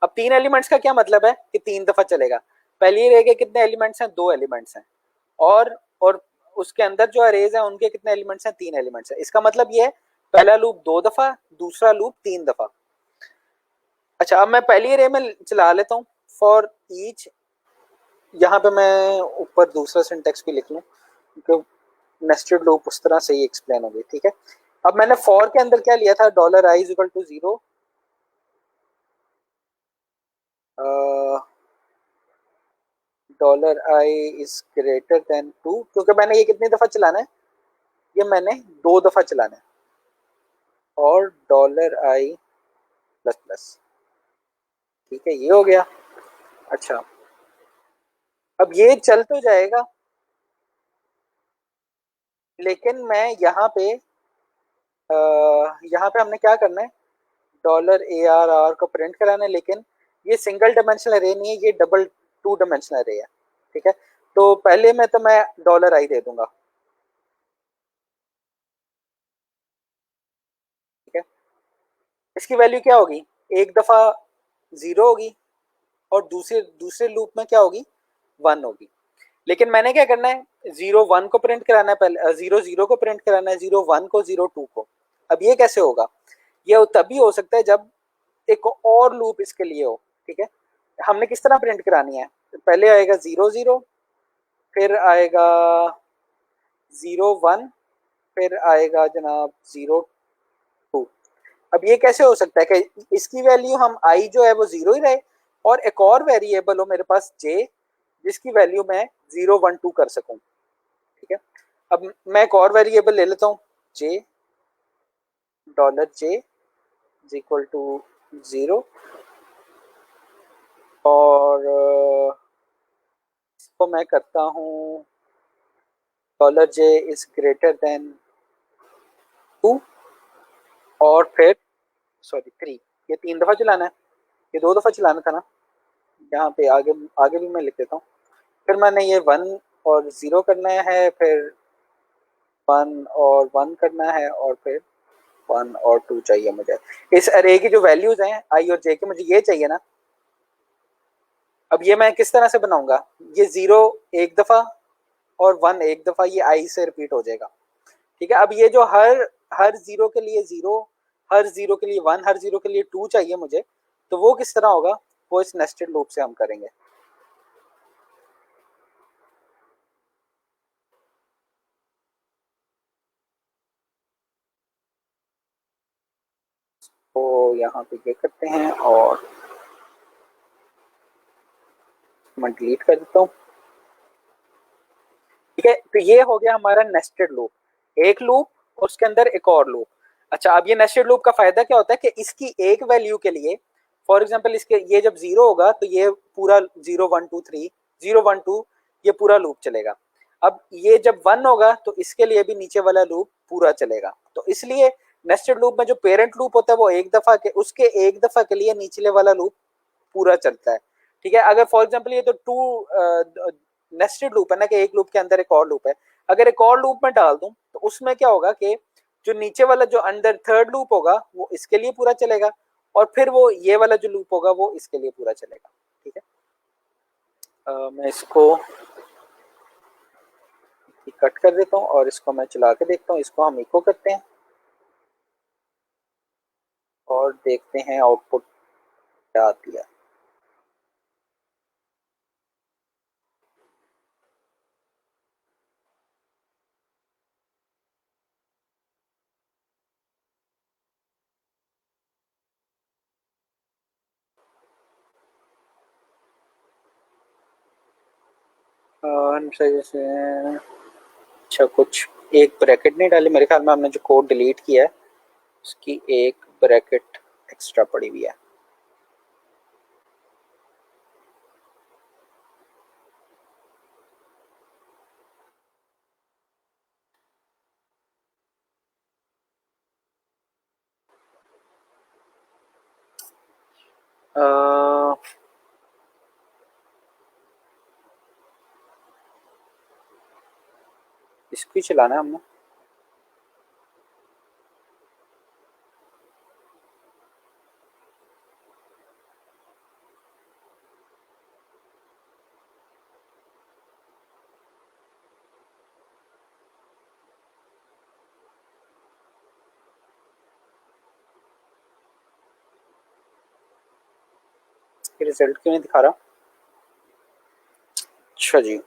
अब 3 एलिमेंट्स का क्या मतलब है कि 3 दफा चलेगा। पहली अरे के कितने एलिमेंट्स हैं, 2 एलिमेंट्स हैं, और उसके अंदर जो अरेज है उनके कितने एलिमेंट्स हैं, 3 एलिमेंट्स हैं। इसका मतलब ये है पहला लूप 2 दफा, दूसरा लूप 3 दफा। अच्छा, अब मैं पहली अरे में चला लेता हूँ फॉर ईच। यहाँ पे मैं ऊपर दूसरा सिंटेक्स भी लिख लूँ, क्योंकि नेस्टेड लूप उस तरह से ही एक्सप्लेन होगी। ठीक है, अब मैंने फॉर के अंदर क्या लिया था, dollar I is equal to 0, dollar I is greater than 2, क्योंकि मैंने ये कितनी दफा चलाना है, ये मैंने 2 दफा चलाना है, और डॉलर आई प्लस प्लस। ठीक है, ये हो गया। अच्छा, अब ये चल तो जाएगा, लेकिन मैं यहाँ पे हमने क्या करना है, डॉलर ए आर आर को प्रिंट कराना है, लेकिन ये सिंगल डायमेंशनल अरे नहीं है, ये डबल 2 डायमेंशनल अरे है। ठीक है, तो पहले में तो मैं डॉलर आई दे दूंगा। ठीक है, इसकी वैल्यू क्या होगी, एक दफा 0 होगी, और दूसरे दूसरे लूप में क्या होगी, 1 होगी। लेकिन मैंने क्या करना है, 0 1 को प्रिंट कराना है, पहले 0 0 को प्रिंट कराना है, 0 1 को, 0 2 को। अब ये कैसे होगा, ये तभी हो सकता है जब एक और लूप इसके लिए हो। ठीक है, हमने किस तरह प्रिंट करानी है? पहले आएगा 0 0, फिर आएगा 0 1, फिर आएगा जनाब 0 2। अब ये कैसे हो सकता है कि इसकी वैल्यू हम आई जो है वो 0 ही रहे, और एक और वेरिएबल हो मेरे पास जे, जिसकी वैल्यू मैं 0 1 2 कर सकूं। ठीक है, अब मैं एक और वेरिएबल ले लेता हूँ, जे $j इज इक्वल टू 0, और इसको मैं करता हूँ $j इज ग्रेटर देन 2, और फिर सॉरी 3, ये 3 दफा चलाना है, ये 2 दफा चलाना था ना, यहाँ पे आगे आगे भी मैं लिख देता हूँ। फिर मैंने ये 1 और 0 करना है, फिर 1 और 1 करना है, और फिर 1 और 2 चाहिए मुझे। इस अरे की जो वैल्यूज हैं आई और जे की, मुझे ये चाहिए ना। अब ये मैं किस तरह से बनाऊंगा? ये 0 एक दफा और 1 एक दफा, ये आई से रिपीट हो जाएगा। ठीक है, अब ये जो हर हर 0 के लिए 0, हर 0 के लिए 1, हर 0 के लिए 2 चाहिए मुझे, तो वो किस तरह होगा? वो इस नेस्टेड लूप से हम करेंगे। तो यहाँ पे ये करते हैं, और मैं डिलीट कर देता हूँ। ठीक है, तो ये हो गया हमारा नेस्टेड लूप, एक लूप और उसके अंदर एक और लूप। अच्छा, अब ये नेस्टेड लूप का फायदा क्या होता है कि इसकी एक वैल्यू के लिए, फॉर एग्जांपल इसके ये जब 0 होगा तो ये पूरा 0 1 2 3, 0 1 2, ये पूरा लूप चलेगा। अब ये जब 1 होगा तो इसके लिए भी नीचे वाला लूप पूरा चलेगा। तो इसलिए नेस्टेड लूप में जो पेरेंट लूप होता है वो एक दफा के, उसके एक दफा के लिए निचले वाला लूप पूरा चलता है। ठीक है, अगर फॉर एग्जांपल ये तो नेस्टेड लूप है ना, कि एक लूप के अंदर एक और लूप है, अगर एक और लूप में डाल दूं तो उसमें क्या होगा कि जो नीचे वाला जो अंदर थर्ड लूप होगा वो इसके लिए पूरा चलेगा, और फिर वो ये वाला जो लूप होगा वो इसके लिए पूरा चलेगा। ठीक है, मैं इसको कट कर देता हूँ और इसको मैं चला के देखता हूँ। इसको हम इको करते हैं और देखते हैं आउटपुट क्या आती है। अच्छा, कुछ एक ब्रैकेट नहीं डाली मेरे ख्याल में, हमने जो कोड डिलीट किया है उसकी एक ब्रैकेट एक्स्ट्रा पड़ी हुई है। अ, इसको ही चलाना है हमने। रिजल्ट क्यों नहीं दिखा रहा? अच्छा जी,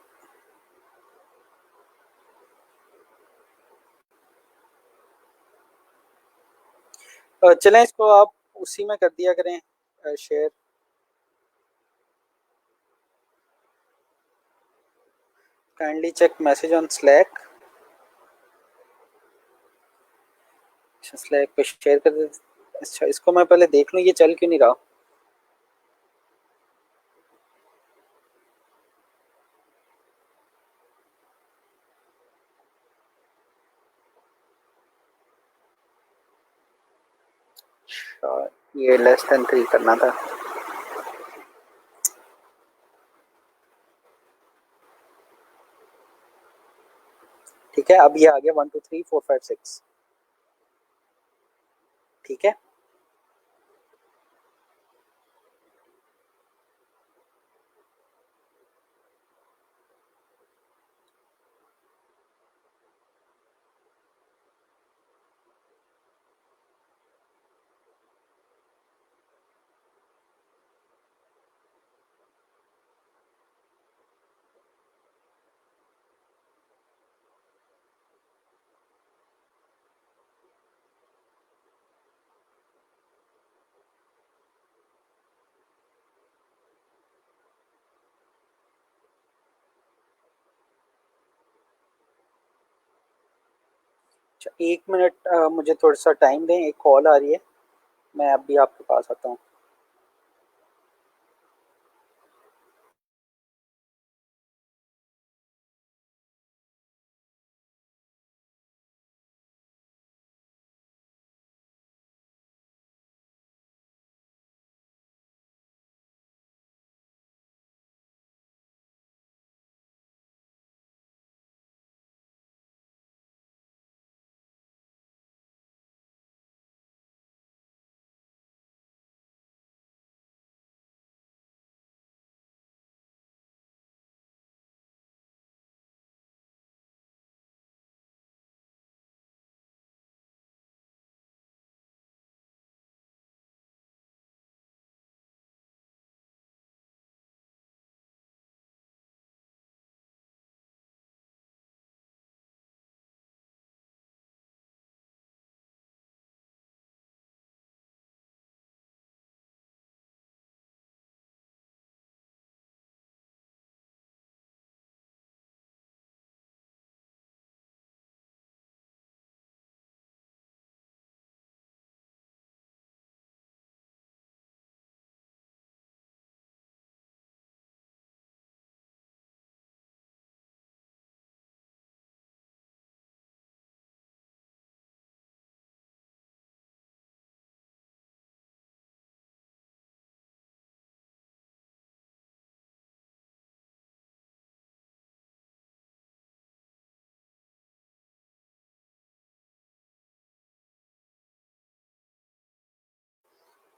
चलें इसको आप उसी में कर दिया करें share. Kindly check message on Slack. अच्छा, स्लैक पे शेयर कर दे। अच्छा, इसको मैं पहले देख लूँ ये चल क्यों नहीं रहा। अच्छा, ये लेस देन 3 करना था। ठीक है, अब ये आ गया 1 2 3 4 5 6। ठीक है, अच्छा 1 मिनट, मुझे थोड़ा सा टाइम दें, एक कॉल आ रही है, मैं अभी आपके पास आता हूँ।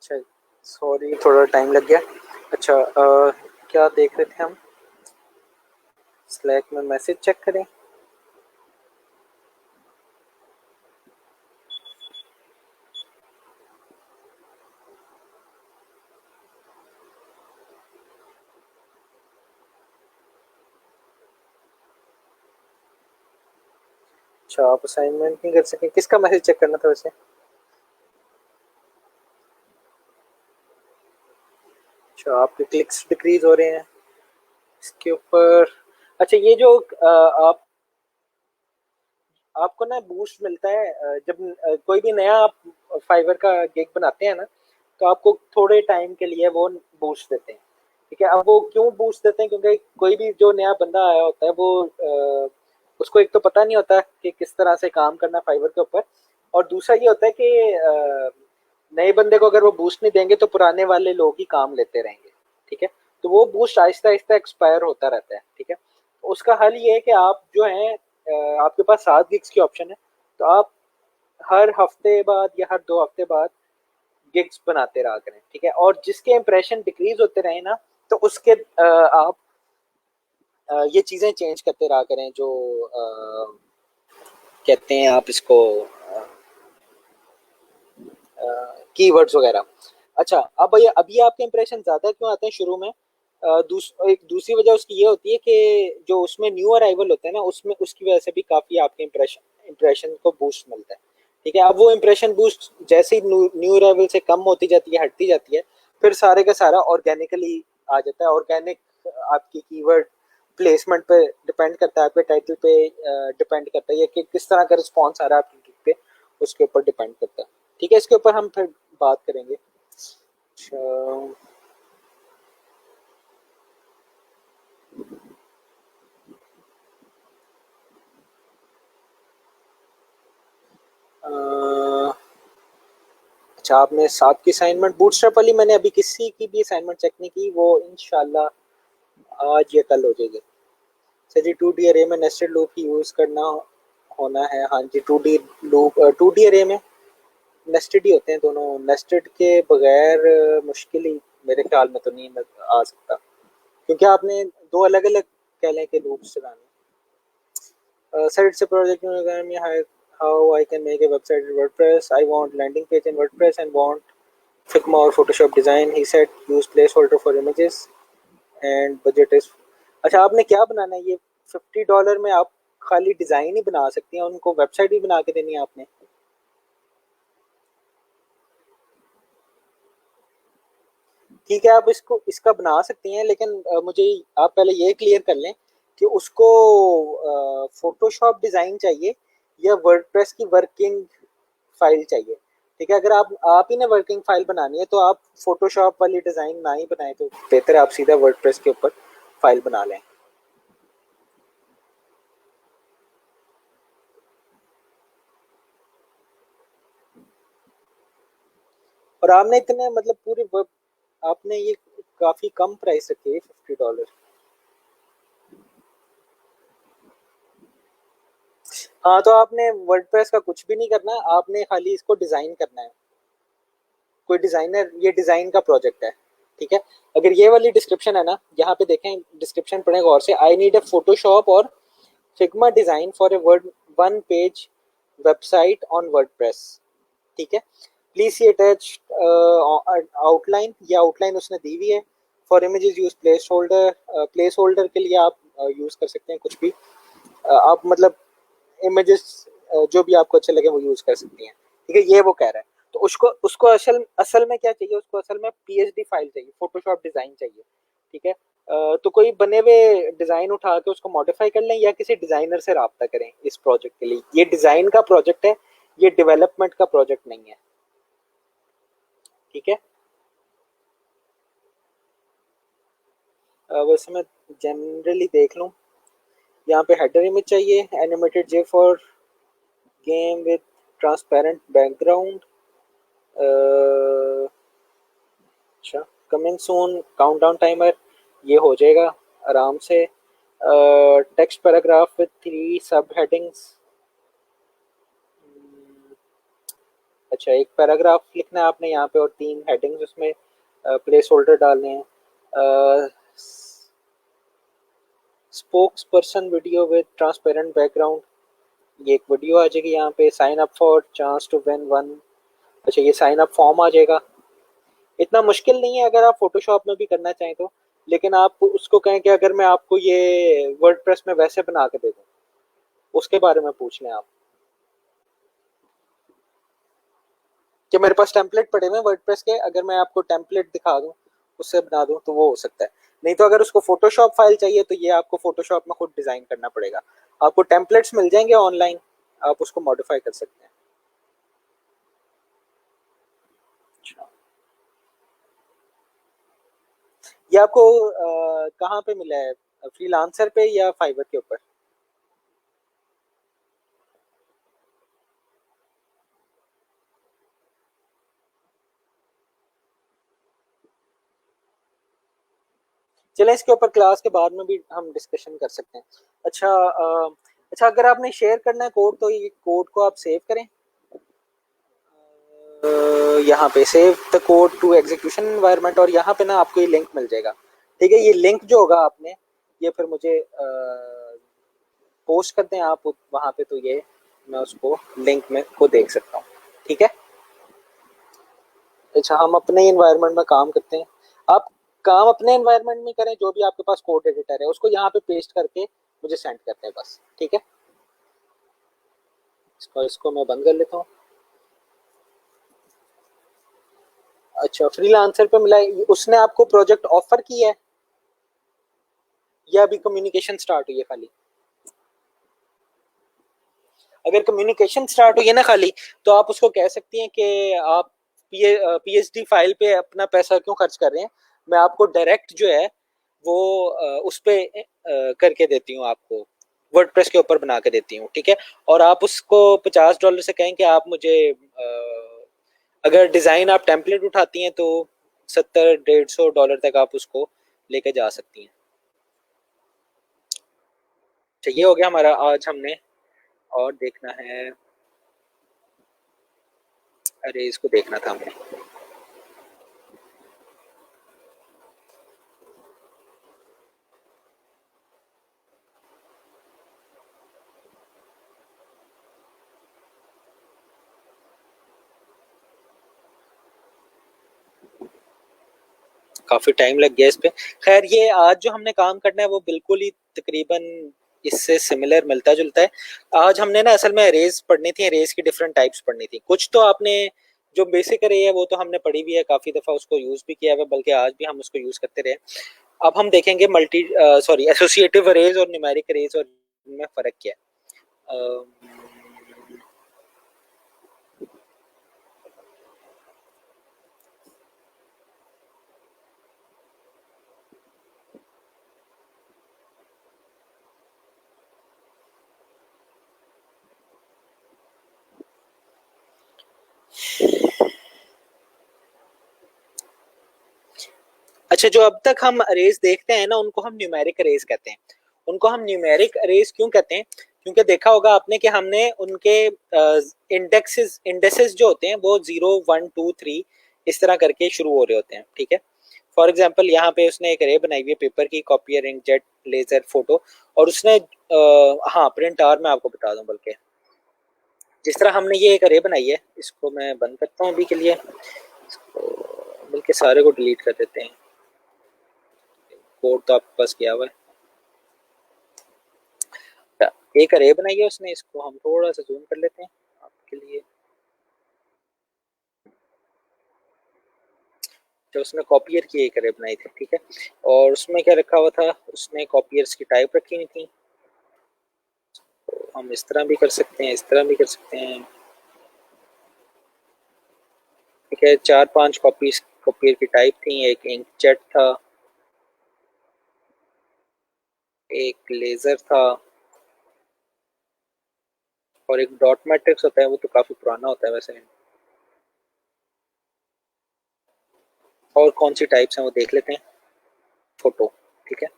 अच्छा सॉरी, थोड़ा टाइम लग गया। अच्छा क्या देख रहे थे हम? स्लैक में मैसेज चेक करें। अच्छा आप असाइनमेंट नहीं कर सके, किसका मैसेज चेक करना था वैसे? अच्छा आपके क्लिक्स डिक्रीज हो रहे हैं इसके ऊपर। अच्छा ये जो आप आपको ना बूस्ट मिलता है जब कोई भी नया आप फाइवर का गिग बनाते हैं ना, तो आपको थोड़े टाइम के लिए वो बूस्ट देते हैं। ठीक है, अब वो क्यों बूस्ट देते हैं? क्योंकि कोई भी जो नया बंदा आया होता है वो उसको एक तो पता नहीं होता कि किस तरह से काम करना फाइवर के ऊपर, और दूसरा ये होता है कि नए बंदे को अगर वो बूस्ट नहीं देंगे तो पुराने वाले लोग ही काम लेते रहेंगे। ठीक है, तो वो बूस्ट आहिस्ता आहिस्ता एक्सपायर होता रहता है। ठीक है, तो उसका हल ये है कि आप जो है आपके पास 7 गिग्स की ऑप्शन है, तो आप हर हफ्ते बाद या हर 2 हफ्ते बाद गिग्स बनाते रहा करें। ठीक है, और जिसके इंप्रेशन डिक्रीज होते रहे ना, तो उसके आप ये चीजें चेंज करते रहा करें, जो कहते हैं आप इसको कीवर्ड्स वगैरह। अच्छा अब ये अभी आपके इंप्रेशन ज्यादा क्यों आते हैं शुरू में? एक दूसरी वजह उसकी ये होती है कि जो उसमें न्यू अराइवल होते हैं ना, उसमें उसकी वजह से भी काफी आपके इंप्रेशन को बूस्ट मिलता है। ठीक है, अब वो इंप्रेशन बूस्ट जैसे ही न्यू अराइवल से कम होती जाती है, हटती जाती है, फिर सारे का सारा ऑर्गेनिकली आ जाता है। ऑर्गेनिक आपकी कीवर्ड प्लेसमेंट पे डिपेंड करता है, आपके टाइटल पे डिपेंड करता है, ये कि किस तरह का रिस्पॉन्स आ रहा है आपकी गिग पे, उसके ऊपर डिपेंड करता है। ठीक है, इसके ऊपर हम फिर बात करेंगे। अच्छा अ, अच्छा आपने 7 की असाइनमेंट बूटस्ट्रैप वाली, मैंने अभी किसी की भी असाइनमेंट चेक नहीं की, वो इंशाल्लाह आज या कल हो जाएगी। सर जी 2D अरे में नेस्टेड लूप ही यूज करना होना है? हाँ जी, 2D अरे में नेस्टेड ही होते हैं दोनों। नेस्टेड के बगैर मुश्किल ही, मेरे ख्याल में तो नहीं आ सकता, क्योंकि आपने दो अलग अलग कह लें कि लूप्स चलाने। Sir, it's a project in how I can make a website in WordPress. I want landing page in WordPress and want Figma or Photoshop design. He said use placeholder for images and budget is। अच्छा आपने क्या बनाना है? ये $50 में आप खाली design ही बना सकती हैं, उनको वेबसाइट भी बना के देनी है आपने। ठीक है, आप इसको इसका बना सकती हैं, लेकिन मुझे आप पहले ये क्लियर कर लें कि उसको फोटोशॉप डिजाइन चाहिए या वर्डप्रेस की वर्किंग फाइल चाहिए। ठीक है, अगर आप ही ने वर्किंग फाइल बनानी है तो आप फोटोशॉप वाली डिजाइन ना ही बनाए तो बेहतर है, आप सीधा वर्डप्रेस के ऊपर फाइल बना लें। और आपने इतने मतलब पूरे आपने ये काफी कम प्राइस रखी है, $50। हाँ, तो आपने वर्डप्रेस का कुछ भी नहीं करना, आपने खाली इसको डिजाइन करना है। कोई डिजाइनर, ये डिजाइन का प्रोजेक्ट है। ठीक है, अगर ये वाली डिस्क्रिप्शन है ना, यहाँ पे देखें डिस्क्रिप्शन पढ़ें गौर से, आई नीड ए फोटोशॉप और Figma design for a word one page website on WordPress. ठीक है, प्लीज सी अटैच आउटलाइन, ये आउटलाइन उसने दी हुई है। For images use place holder, place holder के लिए आप यूज कर सकते हैं कुछ भी। आप मतलब इमेजेस जो भी आपको अच्छे लगे वो यूज कर सकती हैं। ठीक है, ये वो कह रहा है। तो उसको उसको असल असल में क्या चाहिए, उसको असल में पीएचडी फाइल चाहिए, फोटोशॉप डिजाइन चाहिए। ठीक है, तो कोई बने हुए डिजाइन उठा के उसको मॉडिफाई कर लें या किसी डिजाइनर से रब्ता करें इस प्रोजेक्ट के लिए। ये डिजाइन का प्रोजेक्ट है, ये डेवलपमेंट का प्रोजेक्ट नहीं है। ठीक है, वैसे मैं जनरली देख लूँ, यहाँ पे हेडर इमेज चाहिए, animated J for game with transparent background. अच्छा, कमिंग सून, काउंटडाउन टाइमर, ये हो जाएगा आराम से। टेक्स्ट पैराग्राफ विद 3 सब हेडिंग्स। अच्छा, एक पैराग्राफ लिखना है आपने यहाँ पे और 3 हेडिंग्स उसमें प्लेस होल्डर डालने हैं। Spokesperson video with transparent background, ये एक वीडियो आ जाएगी यहाँ पे। Sign up for chance to win one, अच्छा ये साइन अप फॉर्म आ जाएगा। इतना मुश्किल नहीं है अगर आप फोटोशॉप में भी करना चाहें तो, लेकिन आप उसको कहें कि अगर मैं आपको ये वर्डप्रेस में वैसे बना के दे दूं, उसके बारे में पूछ लें आप कि मेरे पास टेम्पलेट पड़े हुए हैं वर्डप्रेस के, अगर मैं आपको टेम्पलेट दिखा दूं उससे बना दूं तो वो हो सकता है। नहीं तो अगर उसको फोटोशॉप फाइल चाहिए तो ये आपको फोटोशॉप में खुद डिजाइन करना पड़ेगा। आपको टेम्पलेट्स मिल जाएंगे ऑनलाइन, आप उसको मॉडिफाई कर सकते हैं। अच्छा, ये आपको कहाँ पे मिला है, फ्रीलांसर पे या फाइवर के ऊपर? चलें, इसके ऊपर क्लास के बाद में भी हम डिस्कशन कर सकते हैं। अच्छा, अच्छा अगर आपने शेयर करना है कोड तो ये कोड को आप सेव करें, यहाँ पे save the code to execution environment, और यहाँ पे ना आपको ये लिंक मिल जाएगा। ठीक है, ये लिंक जो होगा आपने ये फिर मुझे पोस्ट कर दें आप वहाँ पे, तो ये मैं उसको लिंक में को देख सकता हूँ। ठीक है, अच्छा हम अपने एनवायरनमेंट में काम करते हैं, आप काम अपने एनवायरनमेंट में करें, जो भी आपके पास कोड एडिटर है उसको यहाँ पे पेस्ट करके मुझे सेंड करते हैं बस। ठीक है, इसको इसको मैं बंद कर लेता हूँ। अच्छा, फ्रीलांसर पे मिला है, उसने आपको प्रोजेक्ट ऑफर किया है या अभी कम्युनिकेशन स्टार्ट हुई है खाली? अगर कम्युनिकेशन स्टार्ट हुई है ना खाली, तो आप उसको कह सकती हैं कि आप पीएचडी फाइल पे अपना पैसा क्यों खर्च कर रहे हैं, मैं आपको डायरेक्ट जो है वो उस पे करके देती हूँ आपको, वर्डप्रेस के ऊपर बना के देती हूँ। ठीक है, और आप उसको $50 से कहें कि आप मुझे अगर डिज़ाइन आप टेम्पलेट उठाती हैं तो 70-150 डॉलर तक आप उसको लेके जा सकती हैं। अच्छा, ये हो गया हमारा आज हमने, और देखना है, अरे इसको देखना था हमें। काफी टाइम लग गया इस पे। खैर, ये आज जो हमने काम करना है वो बिल्कुल ही तकरीबन इससे सिमिलर मिलता जुलता है। आज हमने ना असल में अरेज पढ़नी थी, अरेज की डिफरेंट टाइप्स पढ़नी थी। कुछ तो आपने जो बेसिक अरे है वो तो हमने पढ़ी भी है, काफी दफा उसको यूज भी किया है, बल्कि आज भी हम उसको यूज करते रहे। अब हम देखेंगे मल्टी सॉरी एसोसिएटिव अरेज और न्यूमेरिक अरेज, और इनमें फर्क क्या है। अच्छा, जो अब तक हम अरेज देखते हैं ना, उनको हम न्यूमेरिक अरेज कहते हैं। उनको हम न्यूमेरिक अरेज क्यों कहते हैं? क्योंकि देखा होगा आपने कि हमने उनके इंडेक्सेस जो होते हैं वो 0 1 2 3 इस तरह करके शुरू हो रहे होते हैं, ठीक है। फॉर एग्जाम्पल यहाँ पे उसने एक अरे बनाई हुई है पेपर की, कॉपियर, इंकजेट, लेजर, फोटो, और उसने हाँ प्रिंट आर मैं आपको बता दूं, बल्कि जिस तरह हमने ये एक अरे बनाई है, इसको मैं बंद करता हूँ अभी के लिए, बल्कि सारे को डिलीट कर देते हैं, कोड तो आपके पास किया हुआ है। एक अरे बनाई है उसने, इसको हम थोड़ा सा जूम कर लेते हैं आपके लिए। जो उसने कॉपियर की एक अरे बनाई थी, ठीक है, और उसमें क्या रखा हुआ था, उसने कॉपियर्स की टाइप रखी हुई थी। तो हम इस तरह भी कर सकते हैं, इस तरह भी कर सकते हैं, ठीक है। 4 5 कॉपीज कॉपियर की टाइप थी, एक इंकजेट था, एक लेजर था, और एक डॉट मैट्रिक्स होता है, वो तो काफी पुराना होता है वैसे। और कौन सी टाइप्स हैं वो देख लेते हैं, फोटो, ठीक है।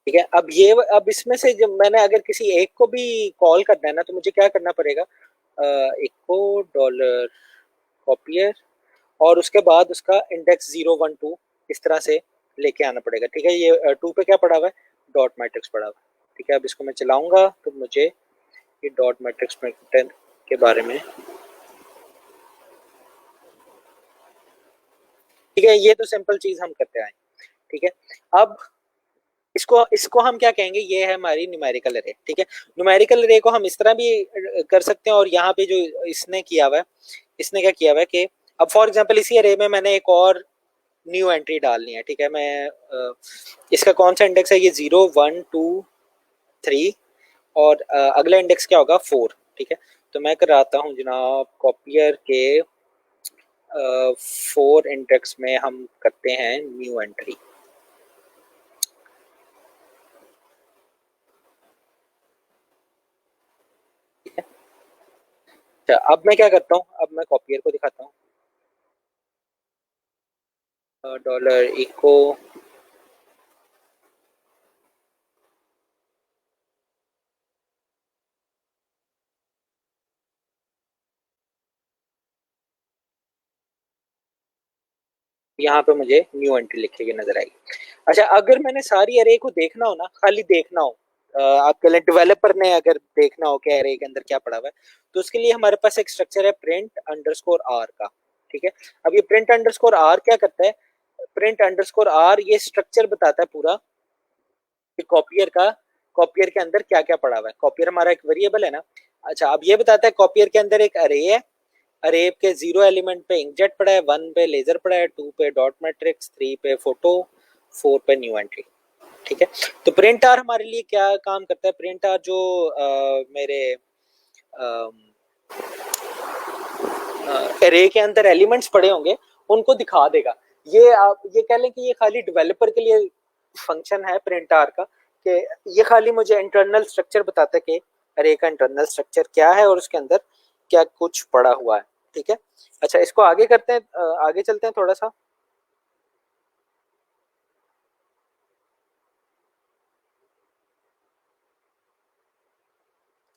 ठीक है, अब इसमें से जब मैंने अगर किसी एक को भी कॉल करना है ना, तो मुझे क्या करना पड़ेगा, इको डॉलर कॉपियर, और उसके बाद उसका इंडेक्स 0 1 2 इस तरह से लेके आना पड़ेगा, ठीक है। ये 2 पे क्या पड़ा हुआ है, डॉट मैट्रिक्स पड़ा हुआ है, ठीक है। अब इसको मैं चलाऊंगा तो मुझे ये डॉट मैट्रिक्स के बारे में, ठीक है, ये तो सिंपल चीज हम करते आए, ठीक है। अब इसको इसको हम क्या कहेंगे, ये है हमारी न्यूमेरिकल अरे, ठीक है। न्यूमेरिकल अरे को हम इस तरह भी कर सकते हैं, और यहाँ पे जो इसने किया हुआ है, इसने क्या किया हुआ है कि अब फॉर एग्जांपल इसी अरे में मैंने एक और न्यू एंट्री डालनी है, ठीक है। मैं इसका कौन सा इंडेक्स है, ये 0 1 2 3, और अगला इंडेक्स क्या होगा, 4, ठीक है। तो मैं कराता हूँ जनाब, कॉपियर के 4 इंडेक्स में हम करते हैं न्यू एंट्री, ठीक है। अच्छा, अब मैं क्या करता हूँ, अब मैं कॉपियर को दिखाता हूँ, डॉलर इको, यहाँ पे मुझे न्यू एंट्री लिखी हुई नजर आएगी। अच्छा, अगर मैंने सारी अरे को देखना हो ना, खाली देखना हो, आपके लिए डेवलपर ने अगर देखना हो कि अरे के अंदर क्या पड़ा हुआ है, तो उसके लिए हमारे पास एक स्ट्रक्चर है प्रिंट अंडरस्कोर आर का, ठीक है। अब ये प्रिंट अंडरस्कोर आर क्या करता है, प्रिंट अंडरस्कोर आर ये स्ट्रक्चर बताता है पूरा कि कॉपियर का, कॉपियर के अंदर क्या क्या पड़ा हुआ है। कॉपियर हमारा एक वेरिएबल है ना। अच्छा, अब ये बताता है कॉपियर के अंदर एक अरे है, अरे के 0 एलिमेंट पे इंकजेट पड़ा है, 1 पे लेजर पड़ा है, 2 पे डॉट मैट्रिक्स, 3 पे फोटो, 4 पे न्यू एंट्री, ठीक है। तो प्रिंट आर हमारे लिए क्या काम करता है, प्रिंट आर जो मेरे अरे के अंदर एलिमेंट्स पड़े होंगे उनको दिखा देगा। ये आप ये कह लें कि ये खाली डेवलपर के लिए फंक्शन है प्रिंट आर का, कि ये खाली मुझे इंटरनल स्ट्रक्चर बताता है कि अरे का इंटरनल स्ट्रक्चर क्या है और उसके अंदर क्या कुछ पड़ा हुआ है, ठीक है। अच्छा, इसको आगे करते हैं, आगे चलते हैं थोड़ा सा।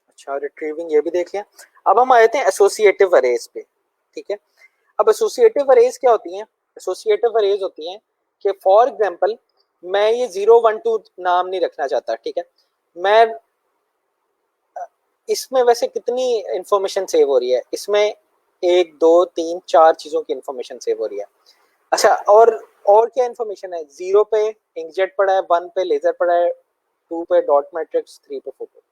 अच्छा, रिट्रीविंग ये भी देख लिया। अब हम आए थे एसोसिएटिव अरेज पे, ठीक है। अब एसोसिएटिव अरेज क्या होती हैं, एसोसिएटिव अरेज होती हैं कि फॉर एग्जांपल मैं ये 0 1 2 नाम नहीं रखना चाहता, ठीक है। मैं इसमें वैसे कितनी इंफॉर्मेशन सेव हो रही है, इसमें 1 2 3 4 चीजों की इंफॉर्मेशन सेव हो रही है। अच्छा, और क्या इंफॉर्मेशन है, 0 पे इंकजेट पड़ा है, 1 पे लेजर पड़ा है, 2 पे डॉट मैट्रिक्स, 3 पे फोटो।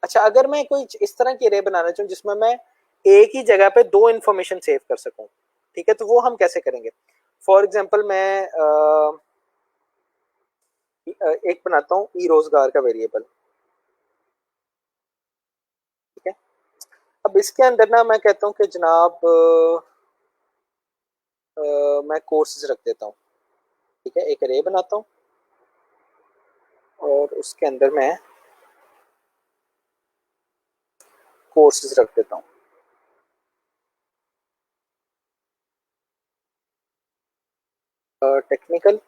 अच्छा, अगर मैं कोई इस तरह की अरे बनाना चाहूँ जिसमें मैं एक ही जगह पे दो इंफॉर्मेशन सेव कर सकूं, ठीक है, तो वो हम कैसे करेंगे। फॉर एग्जाम्पल मैं एक बनाता हूँ ई रोजगार का वेरिएबल, ठीक है। अब इसके अंदर ना मैं कहता हूँ कि जनाब मैं कोर्सेज रख देता हूँ, ठीक है। एक अरे बनाता हूँ और उसके अंदर मैं कोर्सेज रख देता हूँ। टेक्निकल,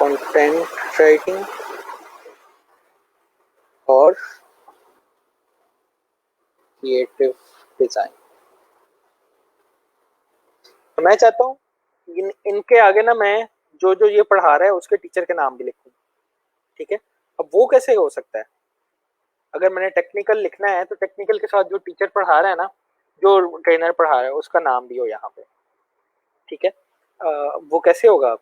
कंटेंट राइटिंग और क्रिएटिव डिजाइन। तो मैं चाहता हूँ इनके आगे ना मैं जो जो ये पढ़ा रहा है उसके टीचर के नाम भी लिखूं। ठीक है, अब वो कैसे हो सकता है? अगर मैंने टेक्निकल लिखना है तो टेक्निकल के साथ जो टीचर पढ़ा रहा है ना, जो ट्रेनर पढ़ा रहा है, उसका नाम भी हो यहाँ पे। ठीक है, वो कैसे होगा?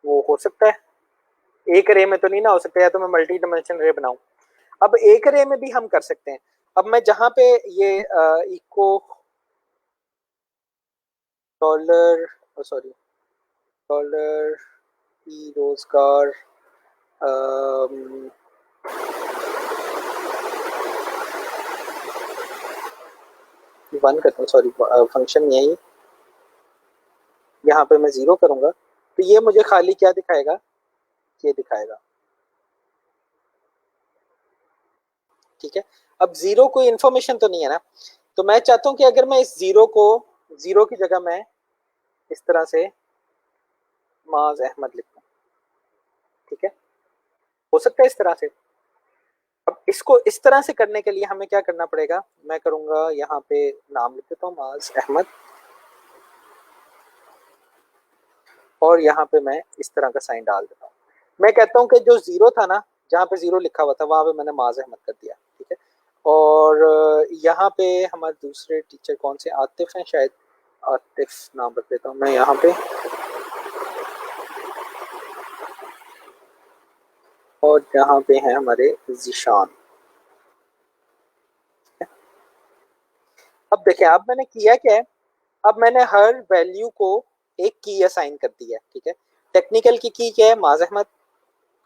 वो हो सकता है एक रे में तो नहीं ना हो सकता, या तो मैं मल्टी डायमेंशनल रे बनाऊं। अब एक रे में भी हम कर सकते हैं। अब मैं जहां पे ये इको डॉलर, सॉरी, डॉलर ई रोजगार वन करता हूँ, सॉरी फंक्शन यही, यहाँ पे मैं जीरो करूंगा तो ये मुझे खाली क्या दिखाएगा? ये दिखाएगा। ठीक है, अब जीरो कोई इंफॉर्मेशन तो नहीं है ना, तो मैं चाहता हूँ कि अगर मैं इस जीरो को, जीरो की जगह मैं इस तरह से माज अहमद लिखूं। ठीक है, हो सकता है इस तरह से। अब इसको इस तरह से करने के लिए हमें क्या करना पड़ेगा? मैं करूंगा यहाँ पे नाम लिख देता हूँ माज अहमद, और यहाँ पे मैं इस तरह का साइन डाल देता हूँ। मैं कहता हूँ कि जो जीरो था ना, जहाँ पे जीरो लिखा हुआ था वहां पे मैंने माज अहमद कर दिया। ठीक है, और यहाँ पे हमारे दूसरे टीचर कौन से, आतिफ हैं शायद, आतिफ नाम रख देता हूँ मैं यहाँ पे, और यहाँ पे हैं हमारे जीशान। अब देखें, अब मैंने किया क्या है, अब मैंने हर वैल्यू को एक की असाइन कर दी है। ठीक है, टेक्निकल की क्या है? माज अहमद,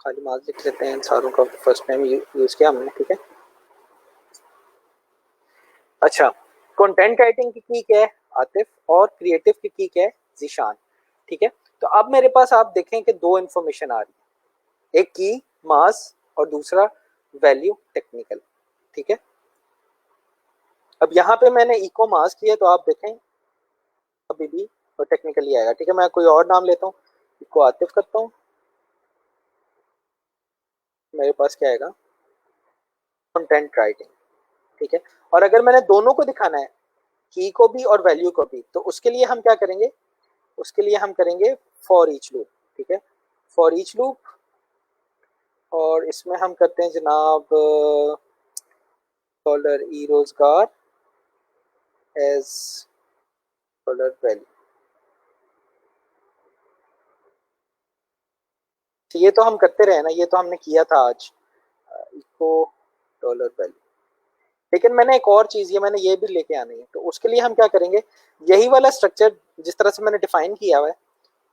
खाली माज लिख लेते हैं, इन सारों का फर्स्ट टाइम यूज किया हमने। ठीक है, अच्छा, कंटेंट राइटिंग की क्या है? आतिफ, और क्रिएटिव की क्या है? जीशान। ठीक है, तो अब मेरे पास आप देखें कि दो इंफॉर्मेशन आ रही है, एक की मास और दूसरा वैल्यू टेक्निकल। ठीक है, अब यहाँ पे मैंने इको मास किया तो आप देखें अभी भी और टेक्निकली आएगा। ठीक है, मैं कोई और नाम लेता हूँ, इको आतिफ करता हूँ, मेरे पास क्या आएगा? Content writing. ठीक है, और अगर मैंने दोनों को दिखाना है, की को भी और वैल्यू को भी, तो उसके लिए हम क्या करेंगे? उसके लिए हम करेंगे फॉर ईच लूप। ठीक है, फॉर ईच लूप, और इसमें हम करते हैं जनाब डॉलर ई रोजगार एज डॉलर वैल्यू। तो ये तो हम करते रहे ना, ये तो हमने किया था आज, इको डॉलर वैल्यू। लेकिन मैंने एक और चीज, ये मैंने ये भी लेके आनी है, तो उसके लिए हम क्या करेंगे? यही वाला स्ट्रक्चर जिस तरह से मैंने डिफाइन किया हुआ है,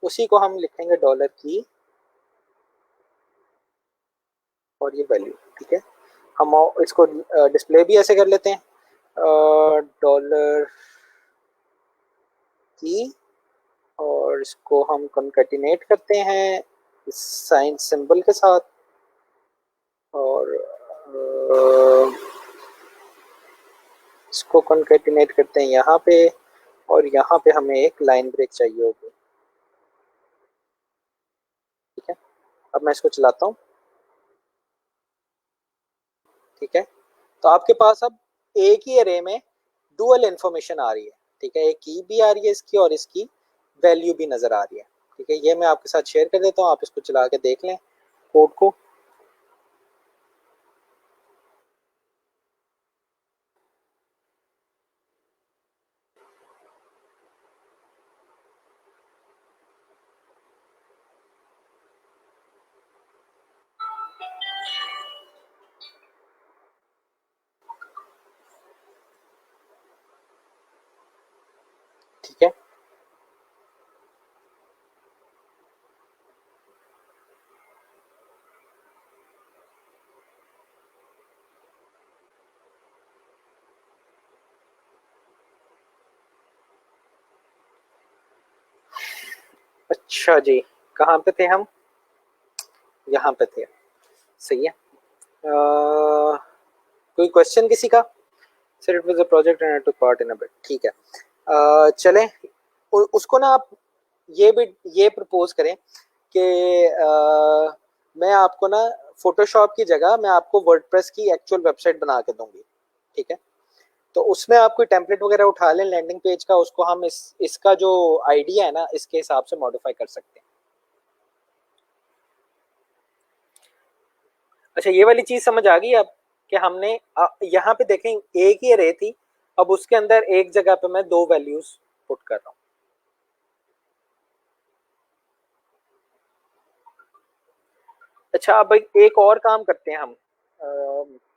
उसी को हम लिखेंगे डॉलर की और ये वैल्यू। ठीक है, हम इसको डिस्प्ले भी ऐसे कर लेते हैं, डॉलर की, और इसको हम कॉन्केटिनेट करते हैं इस साइन सिंबल के साथ, और इसको कॉन्केटिनेट करते हैं यहाँ पे, और यहाँ पे हमें एक लाइन ब्रेक चाहिए होगी। ठीक है, अब मैं इसको चलाता हूँ। ठीक है, तो आपके पास अब एक ही अरे में डुअल इंफॉर्मेशन आ रही है। ठीक है, एक की भी आ रही है इसकी, और इसकी वैल्यू भी नजर आ रही है। ठीक है, ये मैं आपके साथ शेयर कर देता हूँ, आप इसको चला के देख लें कोड को। ठीक है, अच्छा जी, कहाँ पे थे हम? यहाँ पे थे। सही है। कोई क्वेश्चन किसी का? Sir it was a project and I took part in a bit. ठीक है। चलें, उसको ना आप ये भी ये प्रपोज करें कि मैं आपको ना फोटोशॉप की जगह मैं आपको वर्डप्रेस की एक्चुअल वेबसाइट बना के दूंगी। ठीक है, तो उसमें आप कोई टेम्पलेट वगैरह उठा लें लैंडिंग पेज का, उसको हम इसका जो आइडिया है ना इसके हिसाब से मॉडिफाई कर सकते हैं। अच्छा, ये वाली चीज समझ आ गई अब कि हमने यहाँ पे देखें एक ही अरे थी, अब उसके अंदर एक जगह पे मैं दो वैल्यूज पुट कर रहा हूँ। अच्छा, अब एक और काम करते हैं हम।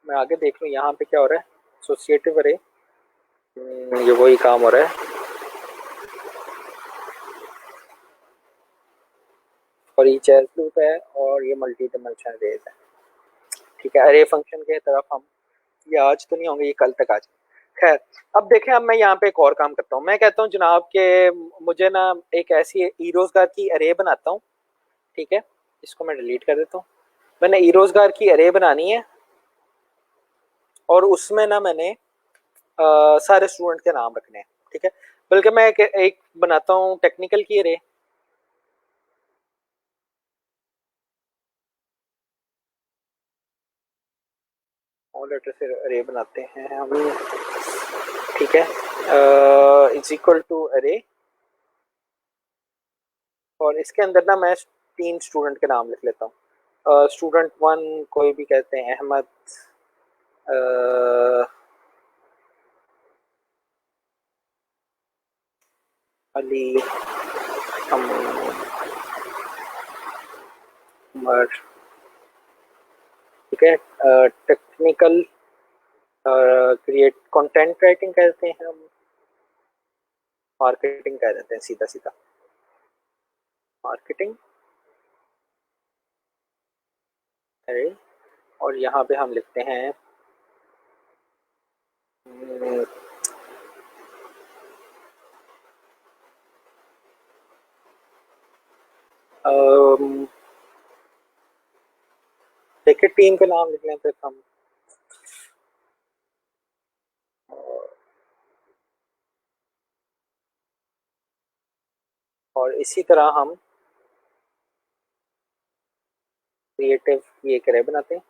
मैं आगे देख लूँ यहाँ पे क्या हो रहा है। एसोसिएटिव अरे, ये वही काम हो रहा है। और ईच एज लूप है और ये मल्टी डायमेंशनल अरेज है। ठीक है, अरे फंक्शन के तरफ हम, ये आज तो नहीं होंगे, ये कल तक आ जाए। खैर, अब देखें, अब मैं यहाँ पे एक और काम करता हूँ। मैं कहता हूँ जनाब के मुझे ना एक ऐसी ई रोजगार की अरे बनाता हूँ। ठीक है, इसको मैं डिलीट कर देता हूँ। मैंने ई रोजगार की अरे बनानी है और उसमें ना मैंने सारे स्टूडेंट के नाम रखने हैं। ठीक है, बल्कि मैं एक बनाता हूँ टेक्निकल की अरे। और लेटर से अरे बनाते हैं हम। ठीक है, इज इक्वल टू अरे, और इसके अंदर ना मैं तीन स्टूडेंट के नाम लिख लेता हूँ। स्टूडेंट वन कोई भी कहते हैं अहमद, अ, अली, उमर। ठीक है, टेक्निकल क्रिएट कंटेंट राइटिंग कहते हैं हम, मार्केटिंग कह देते हैं सीधा सीधा, मार्केटिंग। अरे, और यहाँ पे हम लिखते हैं देखिए टीम के नाम लिख लें फिर हम। और इसी तरह हम क्रिएटिव ये करे बनाते हैं।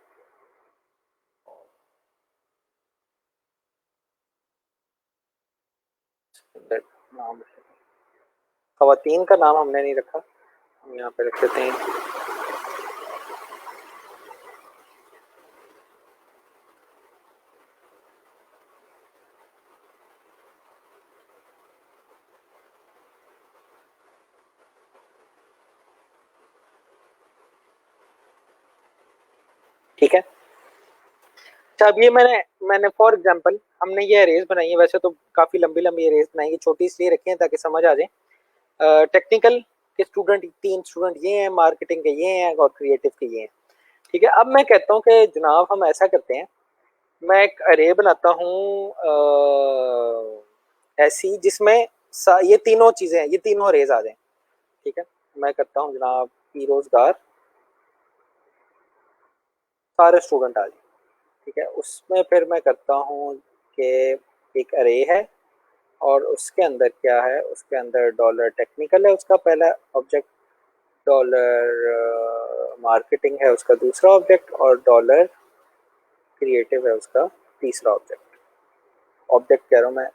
नाम, खवातीन का नाम हमने नहीं रखा, हम यहाँ पे रख देते हैं। ठीक है, अच्छा अब ये मैंने मैंने फॉर एग्जांपल हमने ये अरेज बनाई है, वैसे तो काफी लंबी लंबी अरेज बनाई है, छोटी इसलिए रखी है ताकि समझ आ जाए। टेक्निकल के स्टूडेंट तीन स्टूडेंट ये हैं, मार्केटिंग के ये हैं और क्रिएटिव के ये हैं। ठीक है, अब मैं कहता हूँ कि जनाब हम ऐसा करते हैं, मैं एक अरे बनाता हूँ ऐसी जिसमें ये तीनों चीजें हैं, ये तीनों अरेज आ जाएं। ठीक है, मैं करता हूँ जनाब बेरोजगार, सारे स्टूडेंट आ जाए। ठीक है, उसमें फिर मैं करता हूँ कि एक अरे है और उसके अंदर क्या है, उसके अंदर डॉलर टेक्निकल है उसका पहला ऑब्जेक्ट, डॉलर मार्केटिंग है उसका दूसरा ऑब्जेक्ट, और डॉलर क्रिएटिव है उसका तीसरा ऑब्जेक्ट। ऑब्जेक्ट कह रहा हूँ मैं,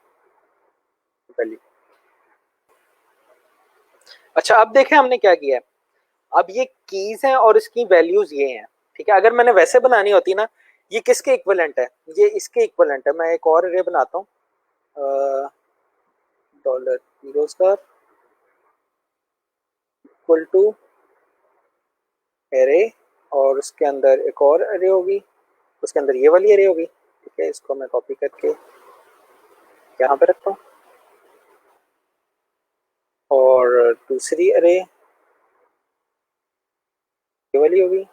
वैल्यू। अच्छा, अब देखें हमने क्या किया है। अब ये कीज हैं और इसकी वैल्यूज ये हैं। ठीक है, अगर मैंने वैसे बनानी होती ना, ये किसके इक्विवेलेंट है, ये इसके इक्विवेलेंट है। मैं एक और अरे बनाता हूँ, डॉलर हीरोज का इक्वल टू एरे, और उसके अंदर एक और एरे होगी, उसके अंदर ये वाली एरे होगी। ठीक है, इसको मैं कॉपी करके यहाँ पे रखता हूँ, और दूसरी एरे ये वाली होगी।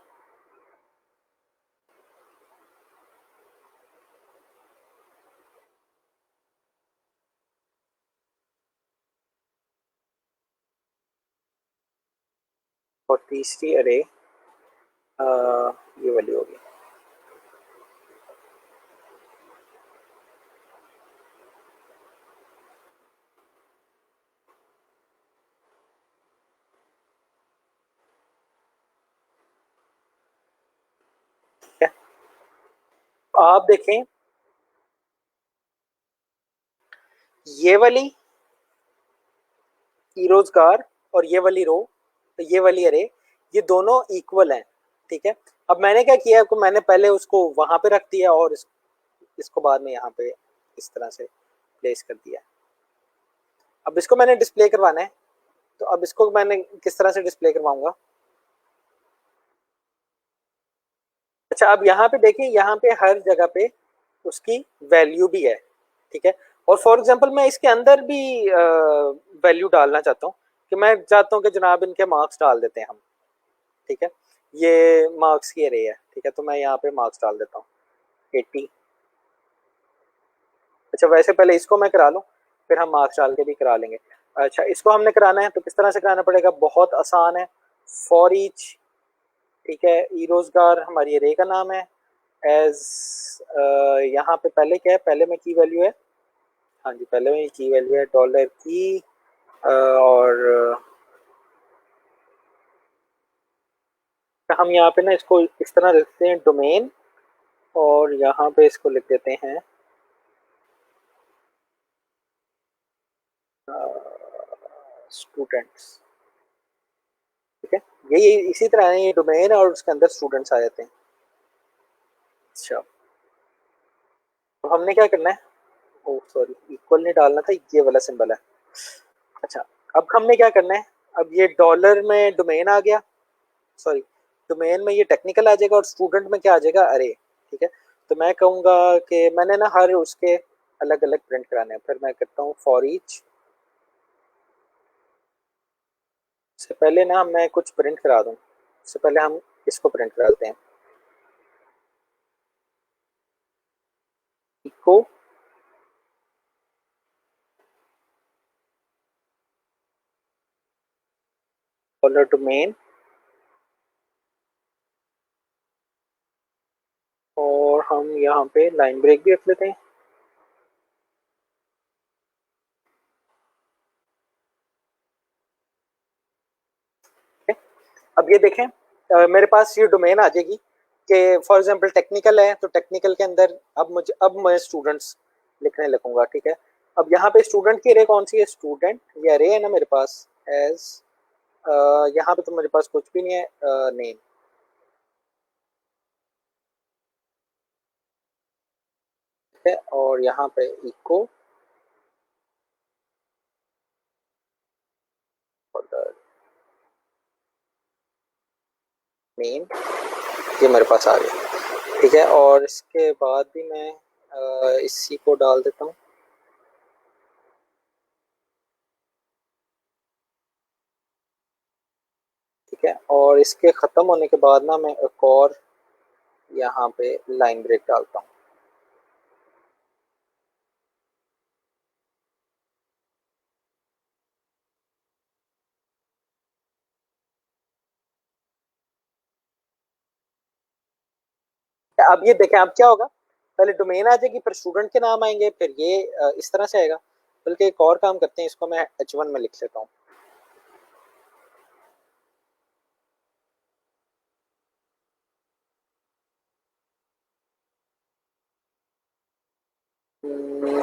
और तीसरी अरे ये वाली होगी। ठीक है, आप देखें ये वाली रोजगार और ये वाली रो, ये वाली अरे, ये दोनों इक्वल हैं। ठीक है, अब मैंने क्या किया, को मैंने पहले उसको वहां पे रख दिया और इसको बाद में यहाँ पे इस तरह से प्लेस कर दिया। अब इसको मैंने डिस्प्ले करवाना है, तो अब इसको मैंने किस तरह से डिस्प्ले करवाऊंगा। अच्छा, अब यहाँ पे देखिए, यहाँ पे हर जगह पे उसकी वैल्यू भी है। ठीक है, और फॉर एग्जांपल मैं इसके अंदर भी वैल्यू डालना चाहता हूँ, कि मैं चाहता हूँ कि जनाब इनके मार्क्स डाल देते हैं हम। ठीक है, ये मार्क्स की अरे है। ठीक है, तो मैं यहाँ पे मार्क्स डाल देता हूँ 80। अच्छा, वैसे पहले इसको मैं करा लूँ, फिर हम मार्क्स डाल के भी करा लेंगे। अच्छा, इसको हमने कराना है तो किस तरह से कराना पड़ेगा, बहुत आसान है। फॉर ईच, ठीक है, ई रोजगार हमारी अरे का नाम है। एज यहाँ पे पहले क्या है, पहले में की वैल्यू है, हाँ जी पहले में की वैल्यू है डॉलर की, और हम यहाँ पे ना इसको इस तरह लिखते हैं डोमेन, और यहाँ पे इसको लिख देते हैं स्टूडेंट्स। ठीक है, यही इसी तरह है, ये डोमेन और उसके अंदर स्टूडेंट्स आ जाते हैं। अच्छा, तो हमने क्या करना है, ओ सॉरी, इक्वल नहीं डालना था, ये वाला सिंबल है। अच्छा, अब हमने क्या करना है, अब ये डॉलर में डोमेन आ गया, सॉरी, डोमेन में ये टेक्निकल आ जाएगा और स्टूडेंट में क्या आ जाएगा, अरे। ठीक है, तो मैं कहूँगा कि मैंने ना हर उसके अलग अलग प्रिंट कराने हैं, फिर मैं करता हूँ फॉर ईच। इससे पहले ना मैं कुछ प्रिंट करा दूँ, इससे पहले हम इसको प्रिंट कराते हैं, इको डॉलर डोमेन, और हम यहाँ पे लाइन ब्रेक भी रख लेते हैं। अब ये देखें, मेरे पास ये डोमेन आ जाएगी कि फॉर एग्जांपल टेक्निकल है, तो टेक्निकल के अंदर अब मैं स्टूडेंट्स लिखने लगूंगा। ठीक है, अब यहाँ पे स्टूडेंट की अरे कौन सी है, स्टूडेंट, ये अरे है ना मेरे पास, एज, यहाँ पे तो मेरे पास कुछ भी नहीं है, नेम। ठीक है, और यहाँ पे इको नेम, ये मेरे पास आ गया। ठीक है, और इसके बाद भी मैं इसी को डाल देता हूँ। ठीक है, और इसके ख़त्म होने के बाद ना मैं एक और यहाँ पे लाइन ब्रेक डालता हूँ। अब ये देखें, अब क्या होगा, पहले डोमेन आ जाएगी, फिर स्टूडेंट के नाम आएंगे, फिर ये इस तरह से आएगा। बल्कि एक और काम करते हैं, इसको मैं H1 में लिख लेता हूँ। हम्म,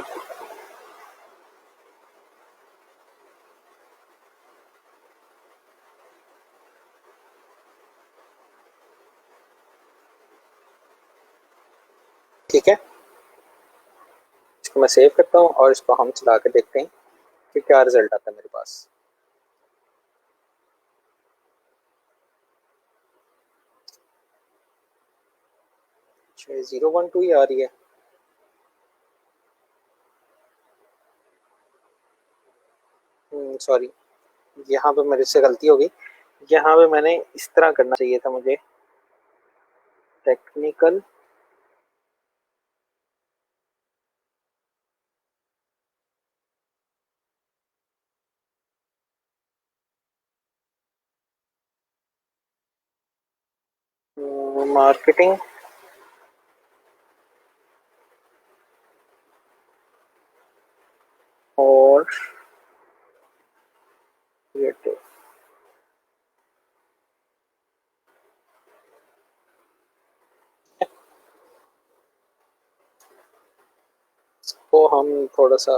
ठीक है, इसको मैं सेव करता हूँ और इसको हम चला के देखते हैं कि क्या रिजल्ट आता है मेरे पास। 6012 ही आ रही है। सॉरी, यहाँ पे मेरे से गलती हो गई, यहाँ पे मैंने इस तरह करना चाहिए था मुझे, टेक्निकल मार्केटिंग और क्रिएटिव। तो हम थोड़ा सा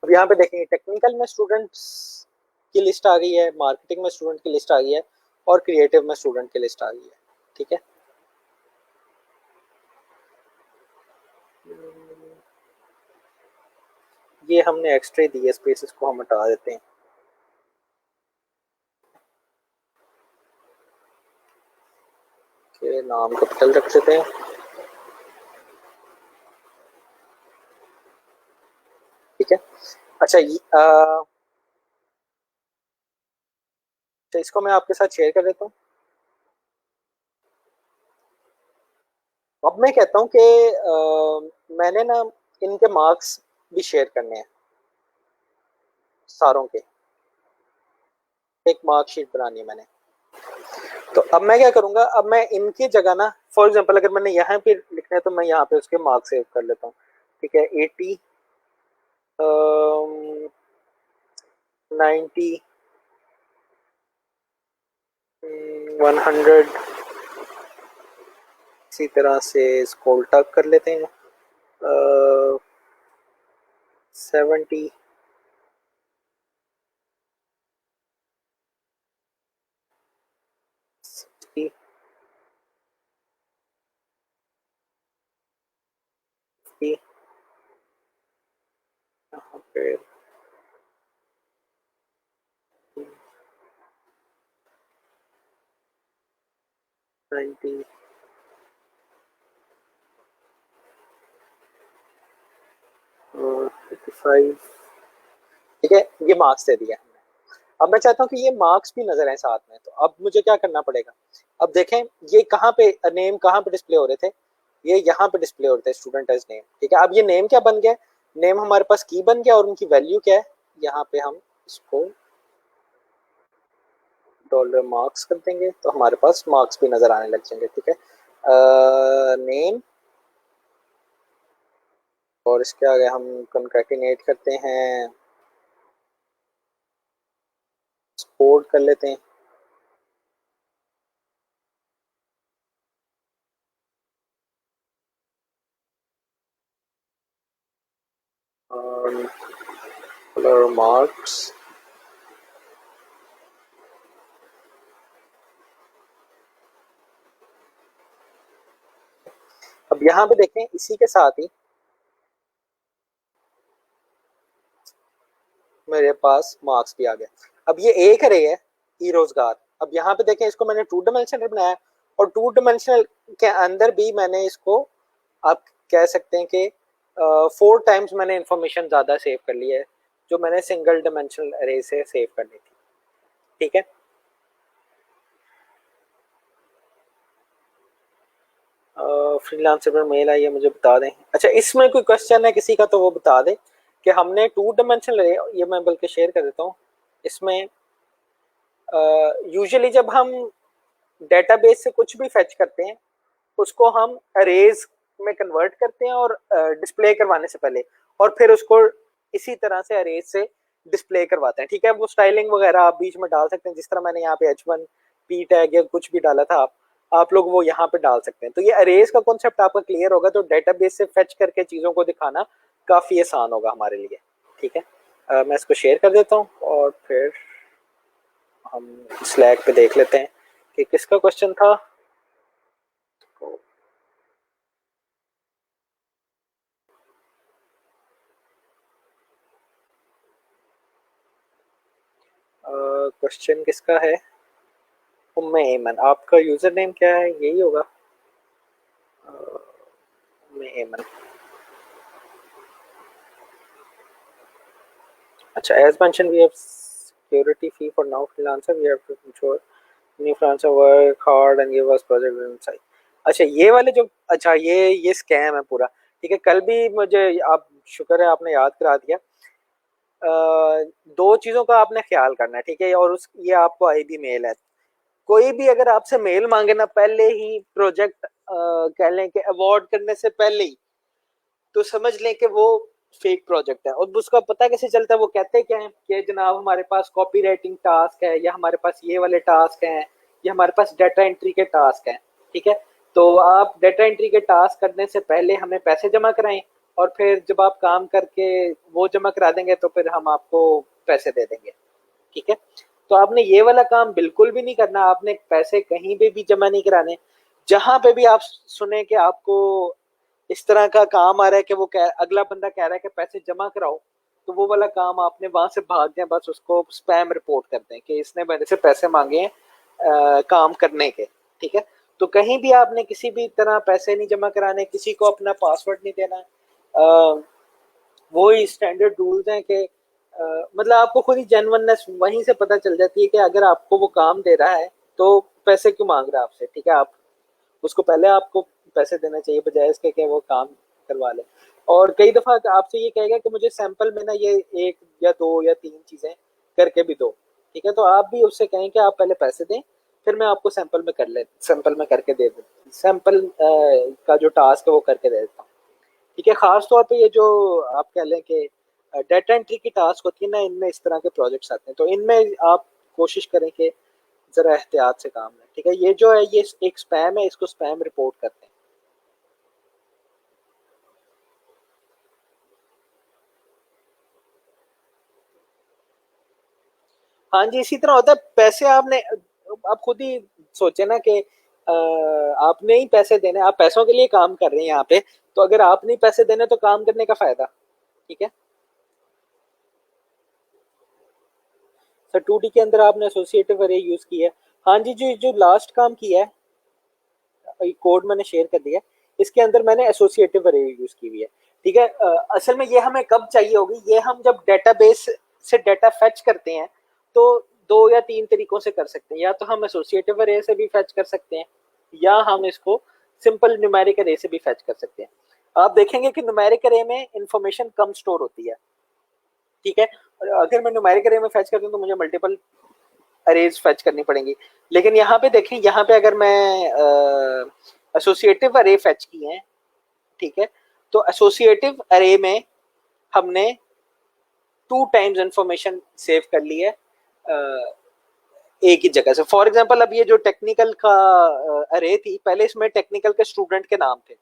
अब यहाँ पे देखेंगे, टेक्निकल में स्टूडेंट्स की लिस्ट आ गई है, मार्केटिंग में स्टूडेंट की लिस्ट आ गई है, और क्रिएटिव में स्टूडेंट की लिस्ट आ गई है। ठीक है, ये हमने एक्स्ट्रा दिए स्पेसेस को हम हटा देते हैं। के नाम कैपिटल रख देते हैं। ठीक है, अच्छा तो इसको मैं आपके साथ शेयर कर देता हूँ। अब मैं कहता हूँ कि मैंने ना इनके मार्क्स भी शेयर करने हैं सारों के, एक मार्कशीट बनानी है मैंने। तो अब मैं क्या करूंगा, अब मैं इनकी जगह ना, फॉर एग्जांपल अगर मैंने यहाँ पे लिखना है तो मैं यहाँ पे उसके मार्क्स सेव कर लेता हूँ। ठीक है, 80, 90, 100, इसी तरह से इसको उल्टा कर लेते हैं, 70, 60, 50, यहाँ पे 90, 55। ठीक है, ये मार्क्स दे दिया हमने। अब मैं चाहता हूँ कि ये मार्क्स भी नजर आए साथ में, तो अब मुझे क्या करना पड़ेगा। अब देखें, ये कहाँ पे नेम कहाँ पे डिस्प्ले हो रहे थे, ये यहाँ पे डिस्प्ले हो रहे थे, स्टूडेंट एज नेम। ठीक है, अब ये नेम क्या बन गया, नेम हमारे पास की बन गया, और उनकी वैल्यू क्या है, यहाँ पे हम इसको डॉलर मार्क्स कर देंगे, तो हमारे पास मार्क्स भी नजर आने लग जाएंगे। ठीक है, नेम, और इसके आगे हम कंकैटिनेट करते हैं, एक्सपोर्ट कर लेते हैं, डॉलर मार्क्स। अब यहाँ पे देखें, इसी के साथ ही मेरे पास मार्क्स भी आ गया। अब ये एक अरे है, ई रोजगार। अब यहाँ पे देखें, इसको मैंने टू डायमेंशनल बनाया, और टू डायमेंशनल के अंदर भी मैंने इसको, आप कह सकते हैं कि 4 टाइम्स मैंने इंफॉर्मेशन ज्यादा सेव कर ली है, जो मैंने सिंगल डायमेंशनल अरे से सेव करनी थी। ठीक है, फ्रीलांसर पर मेल आई है, मुझे बता दें। अच्छा, इसमें कोई क्वेश्चन है किसी का तो वो बता दे कि हमने टू डायमेंशनल अरे, ये मैं बल्कि शेयर कर देता हूँ। इसमें यूजुअली जब हम डेटाबेस से कुछ भी फेच करते हैं, उसको हम अरेज में कन्वर्ट करते हैं, और डिस्प्ले करवाने से पहले, और फिर उसको इसी तरह से अरेज से डिस्प्ले करवाते हैं। ठीक है, वो स्टाइलिंग वगैरह आप बीच में डाल सकते हैं, जिस तरह मैंने यहाँ पे H1 P टैग या कुछ भी डाला था, आप लोग वो यहाँ पे डाल सकते हैं। तो ये अरेज का कॉन्सेप्ट आपका क्लियर होगा, तो डेटाबेस से फेच करके चीजों को दिखाना काफी आसान होगा हमारे लिए। ठीक है, मैं इसको शेयर कर देता हूँ, और फिर हम स्लैक पे देख लेते हैं कि किसका क्वेश्चन था। क्वेश्चन किसका है, उम्मे एमन। आपका यूजर नेम क्या है, यही होगा, उम्मे एमन। अच्छा, as mentioned we have security fee for now freelancer, we have to ensure new freelancer work hard and give us project insight। अच्छा, ये वाले जो, अच्छा ये स्कैम है पूरा। ठीक है, कल भी मुझे, आप शुक्र है आपने याद करा दिया। दो चीजों का आपने ख्याल करना है। ठीक है, और उस ये आपको आई भी मेल है। कोई भी अगर आपसे मेल मांगे ना पहले ही प्रोजेक्ट कह लें कि अवार्ड करने से पहले ही, तो समझ लें कि वो फेक प्रोजेक्ट है। और उसका पता कैसे चलता है, वो कहते क्या है कि जनाब हमारे पास कॉपी राइटिंग टास्क है, या हमारे पास ये वाले टास्क हैं, या हमारे पास डाटा एंट्री के टास्क हैं। ठीक है, तो आप डाटा एंट्री के टास्क करने से पहले हमें पैसे जमा कराएं, और फिर जब आप काम करके वो जमा करा देंगे तो फिर हम आपको पैसे दे देंगे। ठीक है, तो आपने ये वाला काम बिल्कुल भी नहीं करना, आपने पैसे कहीं पे भी जमा नहीं कराने। जहां पे भी आप सुने कि आपको इस तरह का काम आ रहा है कि अगला बंदा कह रहा है कि पैसे जमा कराओ, तो वो वाला काम आपने वहां से भाग जाए, बस उसको स्पैम रिपोर्ट कर दें कि इसने मेरे से पैसे मांगे हैं काम करने के। ठीक है, तो कहीं भी आपने किसी भी तरह पैसे नहीं जमा कराने, किसी को अपना पासवर्ड नहीं देना। वो ही स्टैंडर्ड रूल्स हैं कि मतलब आपको खुद ही जेन्युइननेस वहीं से पता चल जाती है कि अगर आपको वो काम दे रहा है तो पैसे क्यों मांग रहा है आपसे। ठीक है, आप उसको पहले आपको पैसे देना चाहिए बजाय इसके कि वो काम करवा ले। और कई दफा आपसे ये कहेगा कि मुझे सैंपल में ना ये एक या दो या तीन चीजें करके भी दो। ठीक है, तो आप भी उससे कहें कि आप पहले पैसे दें, फिर मैं आपको सैंपल में करके दे दूँ, सैंपल का जो टास्क है वो करके दे देता हूँ। ठीक है, खास तौर पे ये जो आप कह लें कि डाटा एंट्री की टास्क होती है ना, इनमें इस तरह के प्रोजेक्ट्स आते हैं, तो इनमें आप कोशिश करें कि जरा एहतियात से काम लें। ठीक है, ये जो है ये एक स्पैम है, इसको स्पैम रिपोर्ट करते हैं। हाँ जी, इसी तरह होता है। पैसे आपने आप खुद ही सोचे ना कि आपने ही पैसे देने, आप पैसों के लिए काम कर रहे हैं यहाँ पे, तो अगर आप नहीं पैसे देने तो काम करने का फायदा। ठीक है सर, 2D के अंदर आपने एसोसिएटिव अरे यूज किया है। हाँ जी, जो जो लास्ट काम किया है, कोड मैंने शेयर कर दिया है, इसके अंदर मैंने एसोसिएटिव अरे यूज की हुई है। ठीक है, असल में ये हमें कब चाहिए होगी, ये हम जब डेटाबेस से डाटा फेच करते हैं, तो दो या तीन तरीकों से कर सकते हैं। या तो हम एसोसिएटिव अरे से भी फेच कर सकते हैं, या हम इसको सिंपल न्यूमेरिक अरे से भी फेच कर सकते हैं। आप देखेंगे कि न्यूमेरिक अरे में इंफॉर्मेशन कम स्टोर होती है। ठीक है, और अगर मैं न्यूमेरिक अरे में फेच करता हूँ तो मुझे मल्टीपल अरेज फेच करनी पड़ेंगी। लेकिन यहाँ पे देखें, यहाँ पे अगर मैं एसोसिएटिव अरे फेच की है, ठीक है, तो एसोसिएटिव अरे में हमने 2 टाइम्स इंफॉर्मेशन सेव कर ली है एक ही जगह से। फॉर एग्जांपल, अब ये जो टेक्निकल का अरे थी, पहले इसमें टेक्निकल के स्टूडेंट के नाम थे,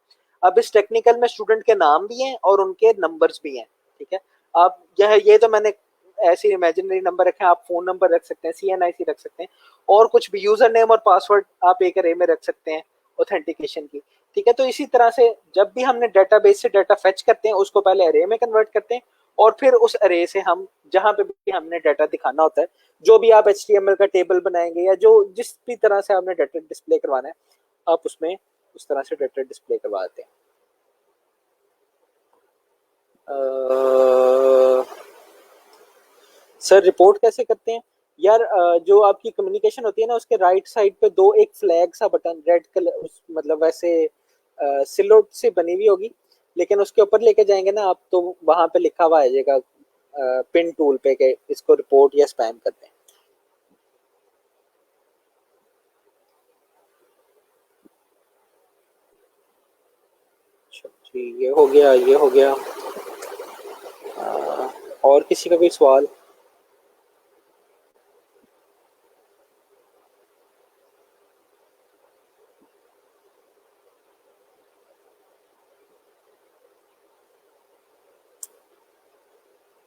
अब इस टेक्निकल में स्टूडेंट के नाम भी हैं और उनके नंबर्स भी हैं। ठीक है, आप यह ये तो मैंने ऐसे इमेजिनरी नंबर रखे हैं, आप फोन नंबर रख सकते हैं, CNIC रख सकते हैं, और कुछ भी यूजर नेम और पासवर्ड आप एक अरे में रख सकते हैं ऑथेंटिकेशन की। ठीक है, तो इसी तरह से जब भी हमने डेटाबेस से डाटा फेच करते हैं, उसको पहले अरे में कन्वर्ट करते हैं, और फिर उस अरे से हम जहां पे भी हमने डाटा दिखाना होता है, जो भी आप HTML का टेबल बनाएंगे या जो जिस भी तरह से आपने डाटा डिस्प्ले करवाना है, आप उसमें उस तरह से डाटा डिस्प्ले करवा देते हैं। सर, रिपोर्ट कैसे करते हैं यार? जो आपकी कम्युनिकेशन होती है ना, उसके राइट साइड पे दो एक फ्लैग सा बटन रेड कलर, मतलब वैसे सिलोट से बनी हुई होगी, लेकिन उसके ऊपर लेके जाएंगे ना आप, तो वहां पे लिखा हुआ आ जाएगा पिन टूल पे कि इसको रिपोर्ट या स्पैम करते हैं। अच्छा जी, ये हो गया, ये हो गया। और किसी का कोई सवाल?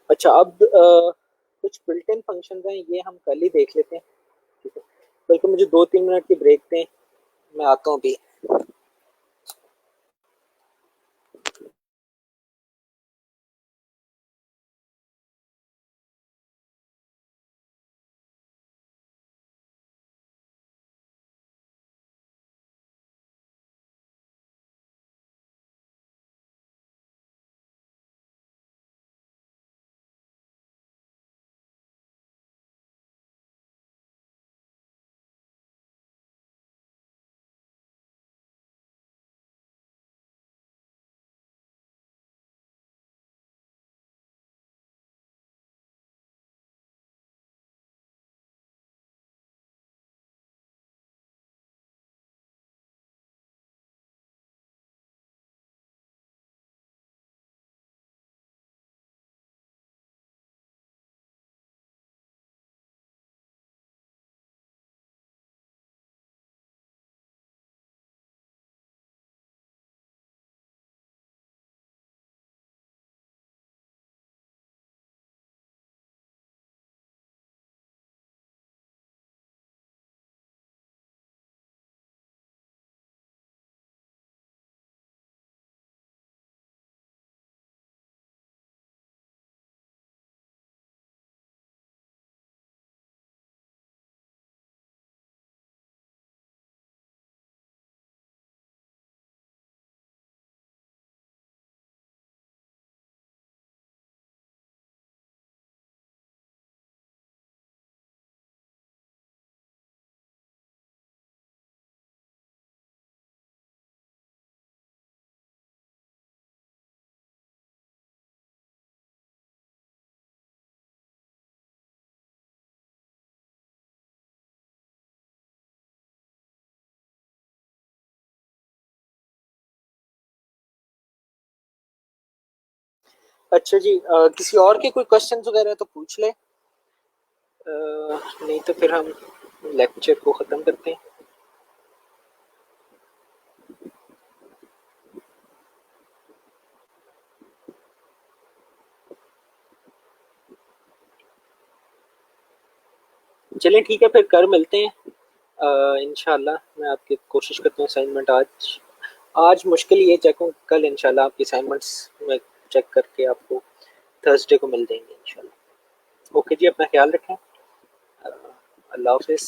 अच्छा, अब कुछ बिल्ट इन फंक्शन हैं, ये हम कल ही देख लेते हैं। ठीक है, बल्कि मुझे 2-3 मिनट की ब्रेक दें, मैं आता हूँ अभी। अच्छा जी, किसी और के कोई क्वेश्चन वगैरह तो पूछ ले। नहीं तो फिर हम लेक्चर को ख़त्म करते हैं। चलें ठीक है, फिर कर मिलते हैं इंशाल्लाह। मैं आपकी कोशिश करता हूँ असाइनमेंट आज आज मुश्किल ये चेक हूँ, कल इंशाल्लाह आपकी असाइनमेंट्स में चेक करके आपको थर्सडे को मिल देंगे इंशाल्लाह। ओके जी, अपना ख्याल रखें। अल्लाह हाफिज़।